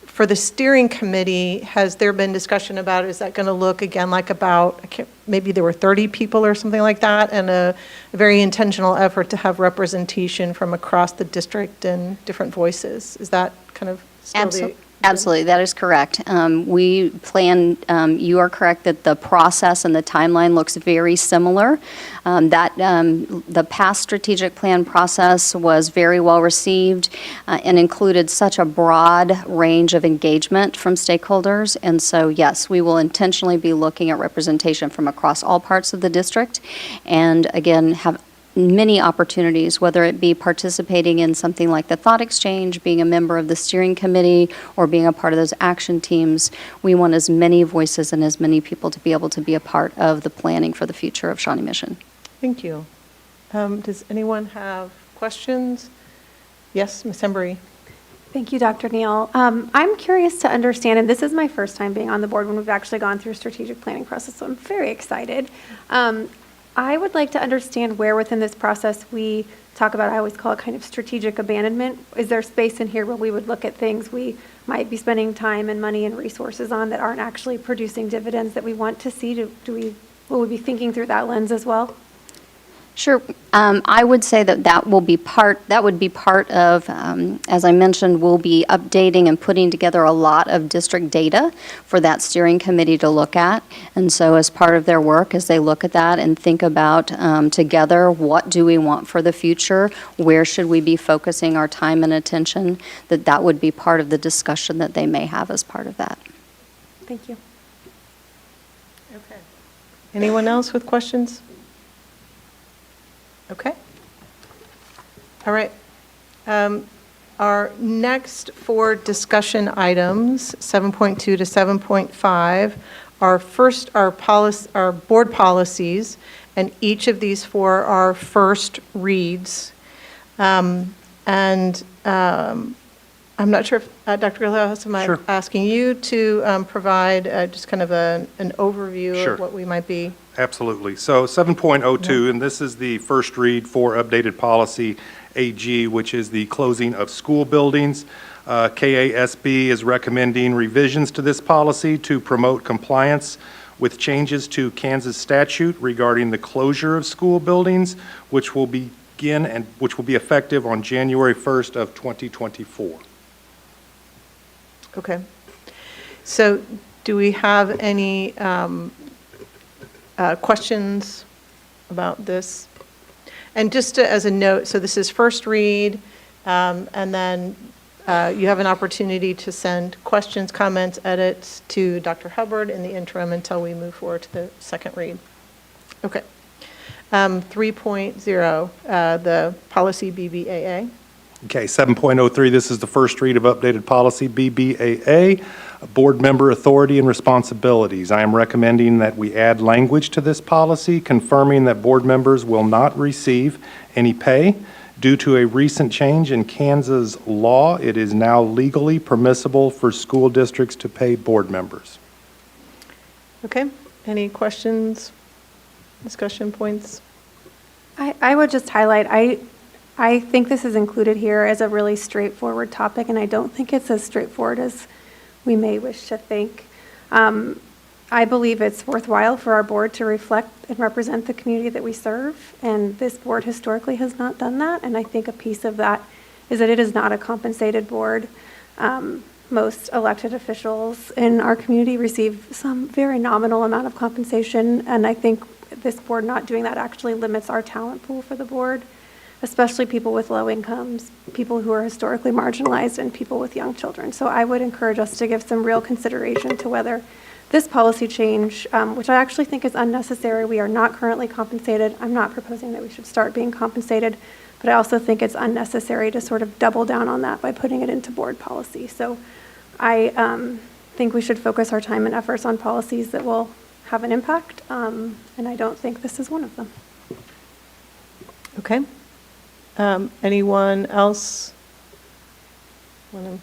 For the steering committee, has there been discussion about, is that going to look again like about, maybe there were 30 people or something like that, and a very intentional effort to have representation from across the district and different voices? Is that kind of still the... Absolutely, that is correct. We plan, you are correct, that the process and the timeline looks very similar. The past strategic plan process was very well received and included such a broad range of engagement from stakeholders. And so, yes, we will intentionally be looking at representation from across all parts of the district, and again, have many opportunities, whether it be participating in something like the thought exchange, being a member of the steering committee, or being a part of those action teams. We want as many voices and as many people to be able to be a part of the planning for the future of Shawnee Mission. Thank you. Does anyone have questions? Yes, Ms. Embry. Thank you, Dr. Neal. I'm curious to understand, and this is my first time being on the board when we've actually gone through a strategic planning process, so I'm very excited. I would like to understand where within this process we talk about, I always call it kind of strategic abandonment. Is there space in here where we would look at things we might be spending time and money and resources on that aren't actually producing dividends that we want to see? Will we be thinking through that lens as well? Sure. I would say that would be part of, as I mentioned, we'll be updating and putting together a lot of district data for that steering committee to look at. And so as part of their work, as they look at that and think about together, what do we want for the future? Where should we be focusing our time and attention? That would be part of the discussion that they may have as part of that. Thank you. Okay. Anyone else with questions? Okay. All right. Our next 4 discussion items, 7.2 to 7.5, are board policies, and each of these 4 are first reads. I'm not sure if, Dr. Gilhouse, I'm asking you to provide just kind of an overview of what we might be. Absolutely. So 7.02, and this is the first read for updated policy AG, which is the closing of school buildings. KASB is recommending revisions to this policy to promote compliance with changes to Kansas statute regarding the closure of school buildings, which will be effective on January 1st of 2024. Okay. So do we have any questions about this? And just as a note, so this is first read, and then you have an opportunity to send questions, comments, edits to Dr. Hubbard in the interim until we move forward to the second read. Okay. 3.0, the policy BBAA. Okay, 7.03, this is the first read of updated policy BBAA, board member authority and responsibilities. I am recommending that we add language to this policy confirming that board members will not receive any pay. Due to a recent change in Kansas law, it is now legally permissible for school districts to pay board members. Okay, any questions, discussion points? I would just highlight, I think this is included here as a really straightforward topic, and I don't think it's as straightforward as we may wish to think. I believe it's worthwhile for our board to reflect and represent the community that we serve, and this board historically has not done that, and I think a piece of that is that it is not a compensated board. Most elected officials in our community receive some very nominal amount of compensation, and I think this board not doing that actually limits our talent pool for the board, especially people with low incomes, people who are historically marginalized, and people with young children. So I would encourage us to give some real consideration to whether this policy change, which I actually think is unnecessary, we are not currently compensated. I'm not proposing that we should start being compensated, but I also think it's unnecessary to sort of double down on that by putting it into board policy. So I think we should focus our time and efforts on policies that will have an impact, and I don't think this is one of them. Okay. Anyone else want to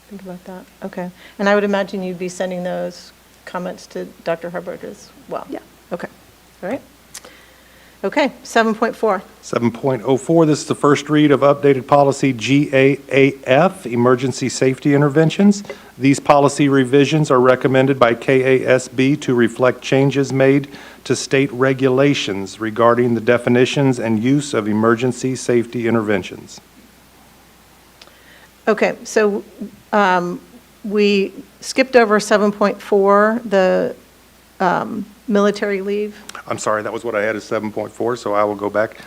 think about that? Okay. And I would imagine you'd be sending those comments to Dr. Hubbard as well? Yeah. Okay. All right. Okay, 7.4. 7.04, this is the first read of updated policy GAAF, Emergency Safety Interventions. These policy revisions are recommended by KASB to reflect changes made to state regulations regarding the definitions and use of emergency safety interventions. Okay, so we skipped over 7.4, the military leave. I'm sorry, that was what I had as 7.4, so I will go back.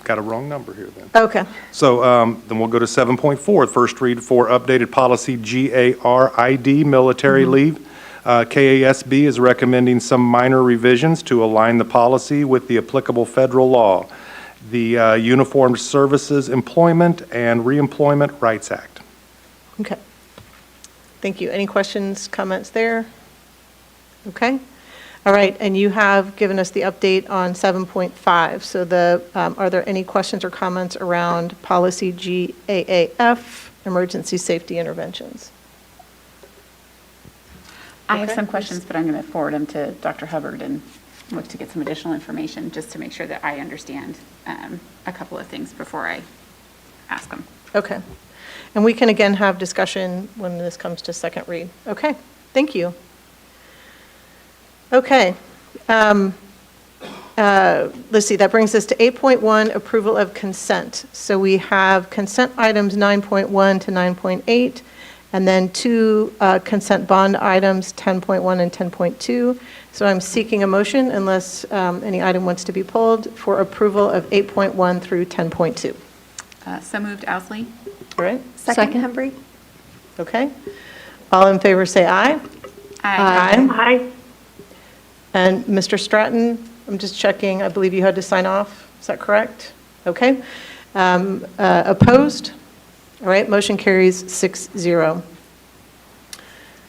Got a wrong number here then. Okay. So then we'll go to 7.4, first read for updated policy GARID, military leave. KASB is recommending some minor revisions to align the policy with the applicable federal law, the Uniformed Services Employment and Reemployment Rights Act. Okay. Thank you. Any questions, comments there? Okay. All right, and you have given us the update on 7.5. So are there any questions or comments around policy GAAF, emergency safety interventions? I have some questions, but I'm going to forward them to Dr. Hubbard and look to get some additional information just to make sure that I understand a couple of things before I ask them. Okay. And we can again have discussion when this comes to second read. Okay, thank you. Okay. Let's see, that brings us to 8.1, approval of consent. So we have consent items 9.1 to 9.8, and then two consent bond items, 10.1 and 10.2. So I'm seeking a motion, unless any item wants to be pulled, for approval of 8.1 through 10.2. So moved, Owsley. All right? Second, Hembry. Okay. All in favor say aye. Aye. Aye. And Mr. Stratton, I'm just checking, I believe you had to sign off. Is that correct? Okay. Opposed? All right, motion carries 6-0.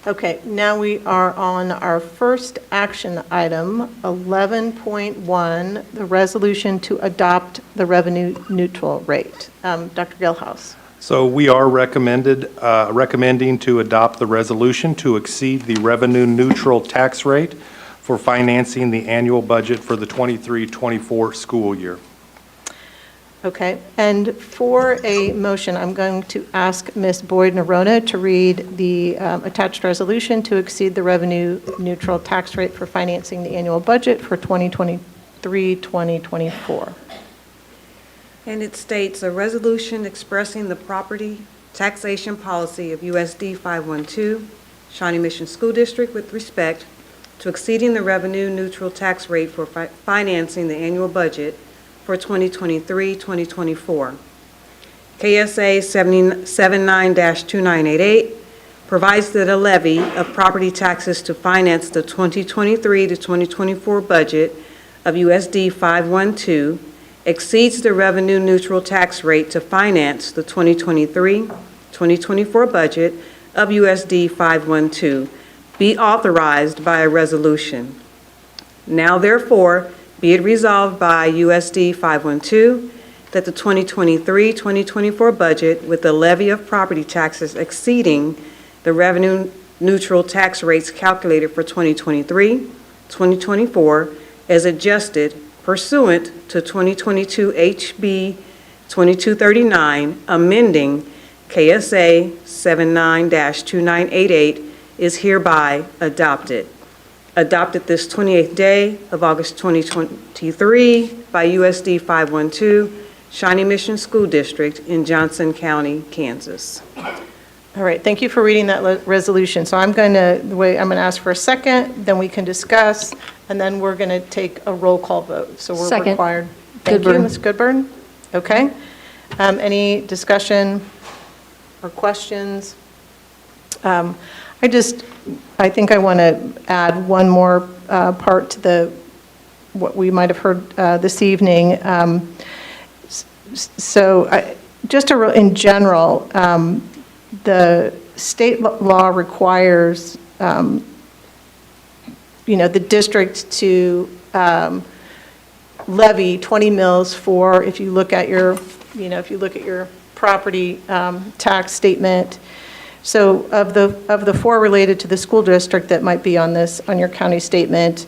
Okay, now we are on our first action item, 11.1, the resolution to adopt the revenue neutral rate. Dr. Gilhouse. So we are recommending to adopt the resolution to exceed the revenue neutral tax rate for financing the annual budget for the 23-24 school year. Okay, and for a motion, I'm going to ask Ms. Boyd-Nerona to read the attached resolution to exceed the revenue neutral tax rate for financing the annual budget for 2023-2024. And it states, a resolution expressing the property taxation policy of USD 512, Shawnee Mission School District with respect to exceeding the revenue neutral tax rate for financing the annual budget for 2023-2024. KSA 79-2988 provides that a levy of property taxes to finance the 2023 to 2024 budget of USD 512 exceeds the revenue neutral tax rate to finance the 2023-2024 budget of USD 512 be authorized by a resolution. Now therefore, be it resolved by USD 512 that the 2023-2024 budget with the levy of property taxes exceeding the revenue neutral tax rates calculated for 2023-2024 as adjusted pursuant to 2022 HB 2239, amending KSA 79-2988 is hereby adopted. Adopted this 28th day of August 2023 by USD 512, Shawnee Mission School District in Johnson County, Kansas. All right, thank you for reading that resolution. So I'm going to ask for a second, then we can discuss, and then we're going to take a roll call vote. So we're Second. required. Thank you, Goodburn. Ms. Goodburn. Okay. Any discussion or questions? I think I want to add one more part to what we might have heard this evening. In general, the state law requires, the district to levy 20 mills for, if you look at your property tax statement. So of the four related to the school district that might be on your county statement,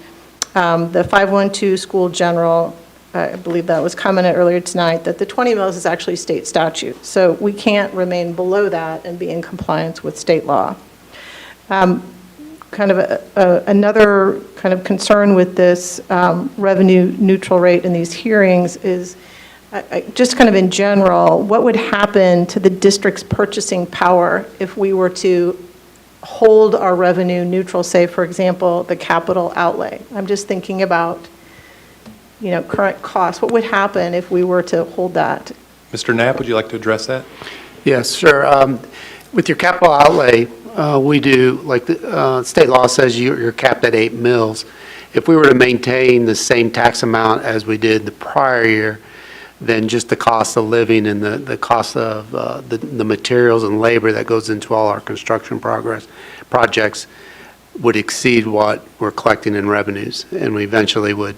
the 512 school general, I believe that was commented earlier tonight, that the 20 mills is actually state statute. So we can't remain below that and be in compliance with state law. Another kind of concern with this revenue neutral rate in these hearings is just kind of in general, what would happen to the district's purchasing power if we were to hold our revenue neutral, say, for example, the capital outlay? I'm just thinking about, current costs. What would happen if we were to hold that? Mr. Knapp, would you like to address that? Yes, sure. With your capital outlay, we do, like the state law says, you're capped at 8 mills. If we were to maintain the same tax amount as we did the prior year, then just the cost of living and the cost of the materials and labor that goes into all our construction projects would exceed what we're collecting in revenues, and we eventually would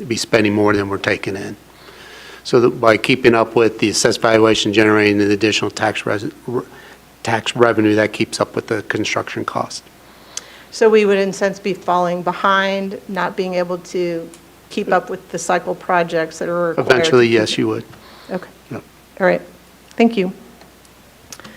be spending more than we're taking in. So that by keeping up with the assessed valuation generating the additional tax revenue, that keeps up with the construction cost. So we would, in a sense, be falling behind, not being able to keep up with the cycle projects that are required? Eventually, yes, you would. Okay. Yep. All right. Thank you.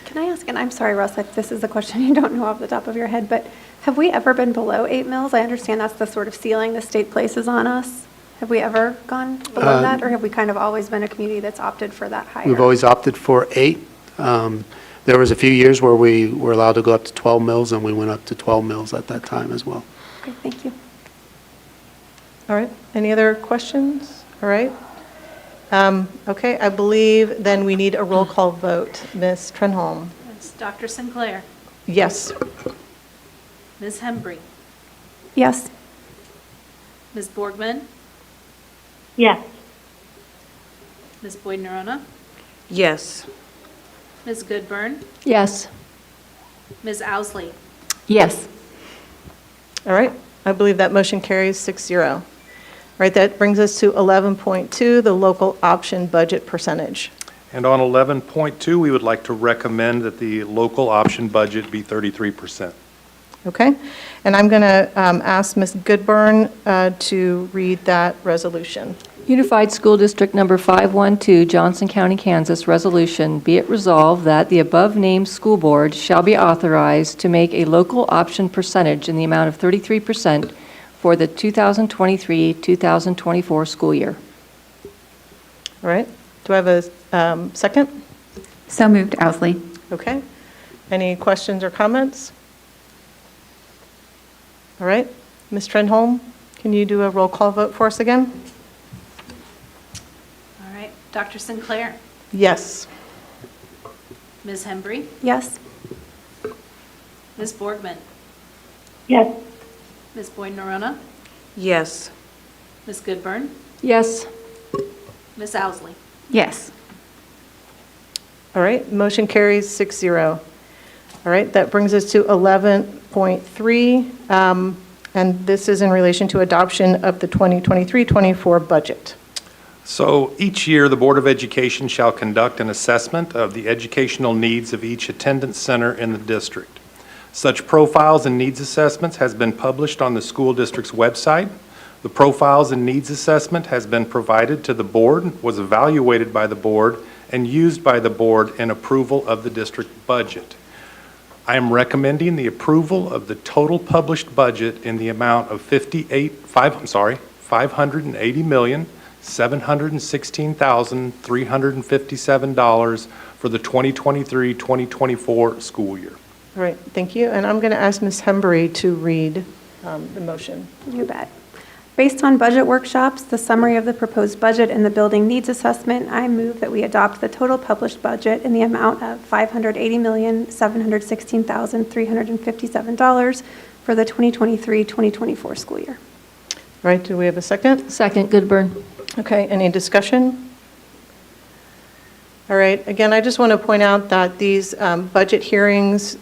Can I ask, and I'm sorry, Russ, if this is a question you don't know off the top of your head, but have we ever been below 8 mills? I understand that's the sort of ceiling the state places on us. Have we ever gone below that, or have we kind of always been a community that's opted for that higher? We've always opted for 8. There was a few years where we were allowed to go up to 12 mills, and we went up to 12 mills at that time as well. Okay, thank you. All right. Any other questions? All right. Okay, I believe then we need a roll call vote. Ms. Trenholm? It's Dr. Sinclair. Yes. Ms. Hembry. Yes. Ms. Borgman. Yes. Ms. Boyd-Nerona. Yes. Ms. Goodburn. Yes. Ms. Owsley. Yes. All right. I believe that motion carries 6-0. All right, that brings us to 11.2, the local option budget percentage. And on 11.2, we would like to recommend that the local option budget be 33%. Okay. And I'm going to ask Ms. Goodburn to read that resolution. Unified School District Number 512, Johnson County, Kansas, resolution, be it resolved that the above-named school board shall be authorized to make a local option percentage in the amount of 33% for the 2023-2024 school year. All right. Do I have a second? So moved, Owsley. Okay. Any questions or comments? All right. Ms. Trenholm, can you do a roll call vote for us again? All right. Dr. Sinclair. Yes. Ms. Hembry. Yes. Ms. Borgman. Yes. Ms. Boyd-Nerona. Yes. Ms. Goodburn. Yes. Ms. Owsley. Yes. All right. Motion carries 6-0. All right. That brings us to 11.3, and this is in relation to adoption of the 2023-24 budget. So each year, the Board of Education shall conduct an assessment of the educational needs of each attendance center in the district. Such profiles and needs assessments has been published on the school district's website. The profiles and needs assessment has been provided to the board, was evaluated by the board, and used by the board in approval of the district budget. I am recommending the approval of the total published budget in the amount of $516,357 for the 2023-2024 school year. All right, thank you. And I'm going to ask Ms. Hembury to read the motion. You bet. Based on budget workshops, the summary of the proposed budget, and the building needs assessment, I move that we adopt the total published budget in the amount of $580,716,357 for the 2023-2024 school year. All right, do we have a second? Second, Goodburn. Okay, any discussion? All right, again, I just want to point out that these budget hearings,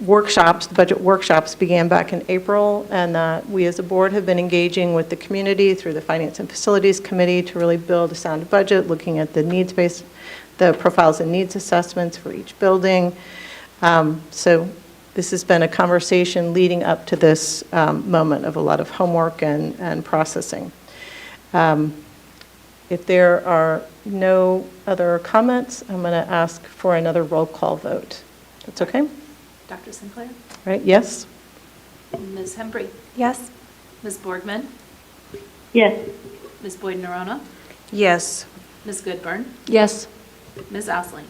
workshops, the budget workshops began back in April, and that we as a board have been engaging with the community through the Finance and Facilities Committee to really build a sound budget, looking at the needs-based, the profiles and needs assessments for each building. So this has been a conversation leading up to this moment of a lot of homework and processing. If there are no other comments, I'm going to ask for another roll call vote. That's okay? Dr. Sinclair? Right, yes? Ms. Hembree? Yes. Ms. Borgman? Yes. Ms. Boyd-Norona? Yes. Ms. Goodburn? Yes. Ms. Ausling?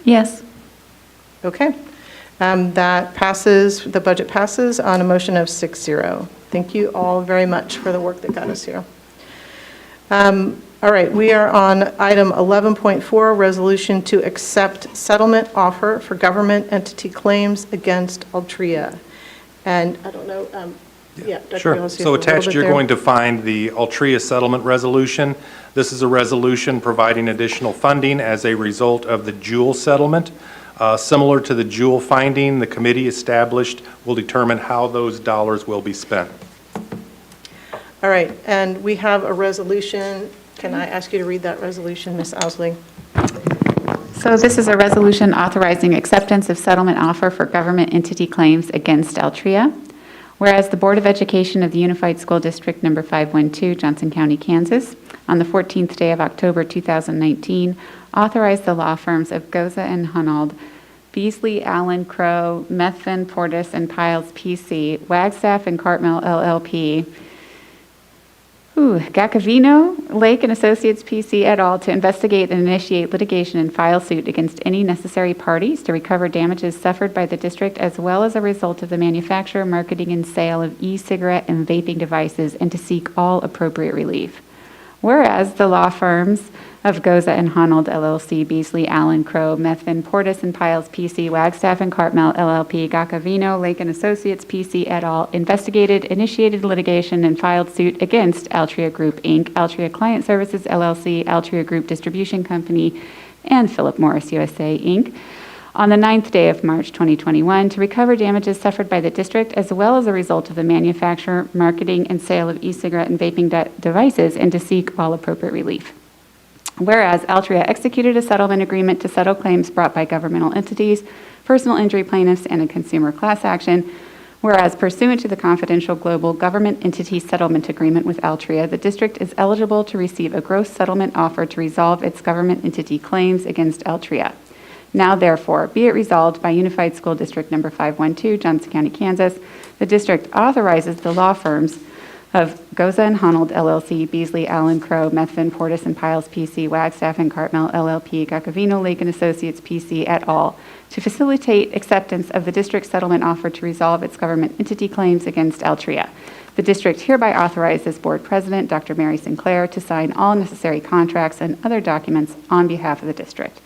Yes. Okay. That passes, the budget passes on a motion of 6-0. Thank you all very much for the work that got us here. All right, we are on item 11.4, resolution to accept settlement offer for government entity claims against Altria. And I don't know, Dr. Sure. Gillespie, So a little attached, bit you're there. going to find the Altria settlement resolution. This is a resolution providing additional funding as a result of the Jewel settlement. Similar to the Jewel finding, the committee established will determine how those dollars will be spent. All right, and we have a resolution. Can I ask you to read that resolution, Ms. Owsley? So this is a resolution authorizing acceptance of settlement offer for government entity claims against Altria. Whereas the Board of Education of the Unified School District Number 512, Johnson County, Kansas, on the 14th day of October 2019, authorized the law firms of Goza and Hunold, Beasley, Allen, Crow, Methvin, Portis, and Piles, P.C., Wagstaff and Cartmel, LLP, Gacavino, Lake and Associates, P.C. et al. To investigate and initiate litigation and file suit against any necessary parties to recover damages suffered by the district as well as a result of the manufacture, marketing, and sale of e-cigarette and vaping devices, and to seek all appropriate relief. Whereas the law firms of Goza and Hunold, LLC, Beasley, Allen, Crow, Methvin, Portis, and Piles, P.C., Wagstaff and Cartmel, LLP, Gacavino, Lake and Associates, P.C. et al. Investigated, initiated litigation, and filed suit against Altria Group, Inc., Altria Client Services, LLC, Altria Group Distribution Company, and Philip Morris USA, Inc., on the 9th day of March 2021 to recover damages suffered by the district as well as a result of the manufacture, marketing, and sale of e-cigarette and vaping devices, and to seek all appropriate relief. Whereas Altria executed a settlement agreement to settle claims brought by governmental entities, personal injury plaintiffs, and a consumer class action. Whereas pursuant to the confidential global government entity settlement agreement with Altria, the district is eligible to receive a gross settlement offer to resolve its government entity claims against Altria. Now therefore, be it resolved by Unified School District Number 512, Johnson County, Kansas, the district authorizes the law firms of Goza and Hunold, LLC, Beasley, Allen, Crow, Methvin, Portis, and Piles, P.C., Wagstaff and Cartmel, LLP, Gacavino, Lake and Associates, P.C., et al., to facilitate acceptance of the district settlement offer to resolve its government entity claims against Altria. The district hereby authorizes Board President Dr. Mary Sinclair to sign all necessary contracts and other documents on behalf of the district.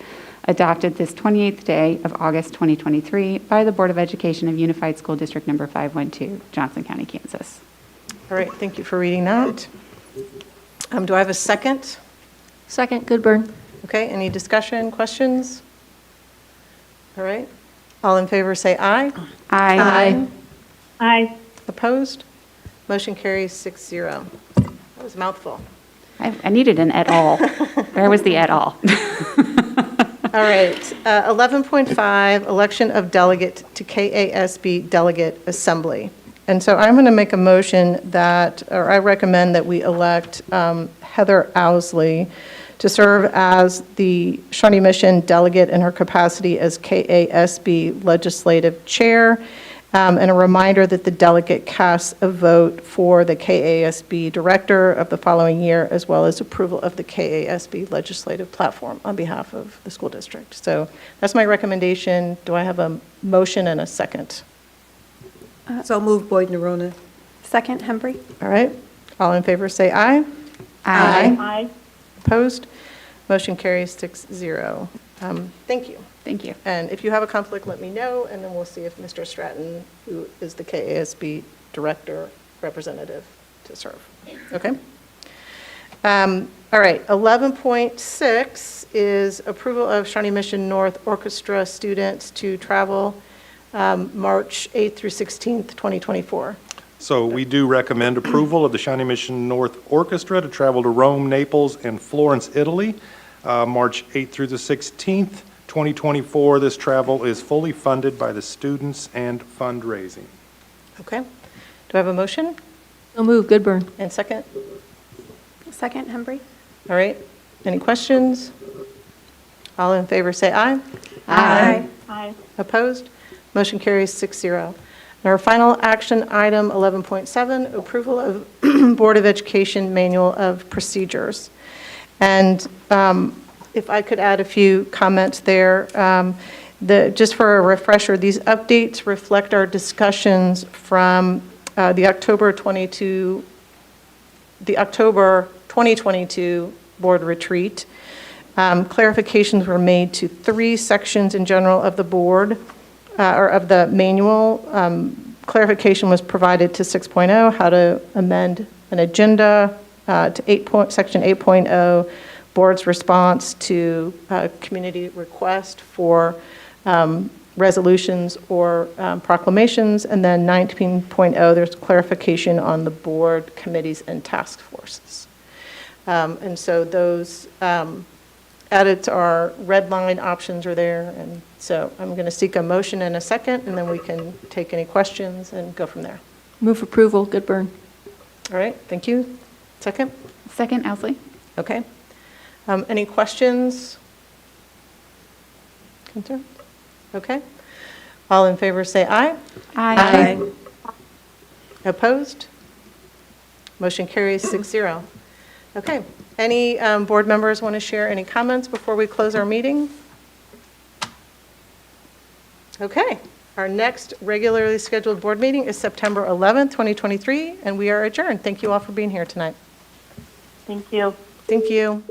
Adopted this 28th day of August 2023 by the Board of Education of Unified School District Number 512, Johnson County, Kansas. All right, thank you for reading that. Do I have a second? Second, Goodburn. Okay, any discussion, questions? All right, all in favor say aye. Aye. Aye. Opposed? Motion carries 6-0. That was a mouthful. I needed an et al. Where was the et al? All right, 11.5, election of delegate to KASB Delegate Assembly. And so I'm going to make a motion that, or I recommend that we elect Heather Owsley to serve as the Shawnee Mission delegate in her capacity as KASB Legislative Chair, and a reminder that the delegate casts a vote for the KASB Director of the following year, as well as approval of the KASB Legislative Platform on behalf of the school district. So that's my recommendation. Do I have a motion and a second? So moved, Boyd Nerona. Second, Hembry. All right. All in favor, say aye. Aye. Opposed? Motion carries 6-0. Thank you. Thank you. And if you have a conflict, let me know, and then we'll see if Mr. Stratton, who is the KASB Director representative, to serve. Okay? All right, 11.6 is approval of Shawnee Mission North Orchestra students to travel March 8th through 16th, 2024. So we do recommend approval of the Shawnee Mission North Orchestra to travel to Rome, Naples, and Florence, Italy, March 8th through the 16th, 2024. This travel is fully funded by the students and fundraising. Okay. Do I have a motion? So move, Goodburn. And second? Second, Hembry. All right. Any questions? All in favor, say aye. Aye. Aye. Opposed? Motion carries 6-0. And our final action item, 11.7, approval of Board of Education Manual of Procedures. And if I could add a few comments there. Just for a refresher, these updates reflect our discussions from the October 2022 board retreat. Clarifications were made to 3 sections in general of the board, or of the manual. Clarification was provided to 6.0, how to amend an agenda, to section 8.0, board's response to community request for resolutions or proclamations, and then 19.0, there's clarification on the board, committees, and task forces. And so those edits are red line options are there, and so I'm going to seek a motion and a second, and then we can take any questions and go from there. Move approval, Goodburn. All right, thank you. Second? Second, Owsley. Okay. Any questions? Concerns? Okay. All in favor say aye. Aye. Opposed? Motion carries 6-0. Okay. Any board members want to share any comments before we close our meeting? Okay. Our next regularly scheduled board meeting is September 11th, 2023, and we are adjourned. Thank you all for being here tonight. Thank you. Thank you.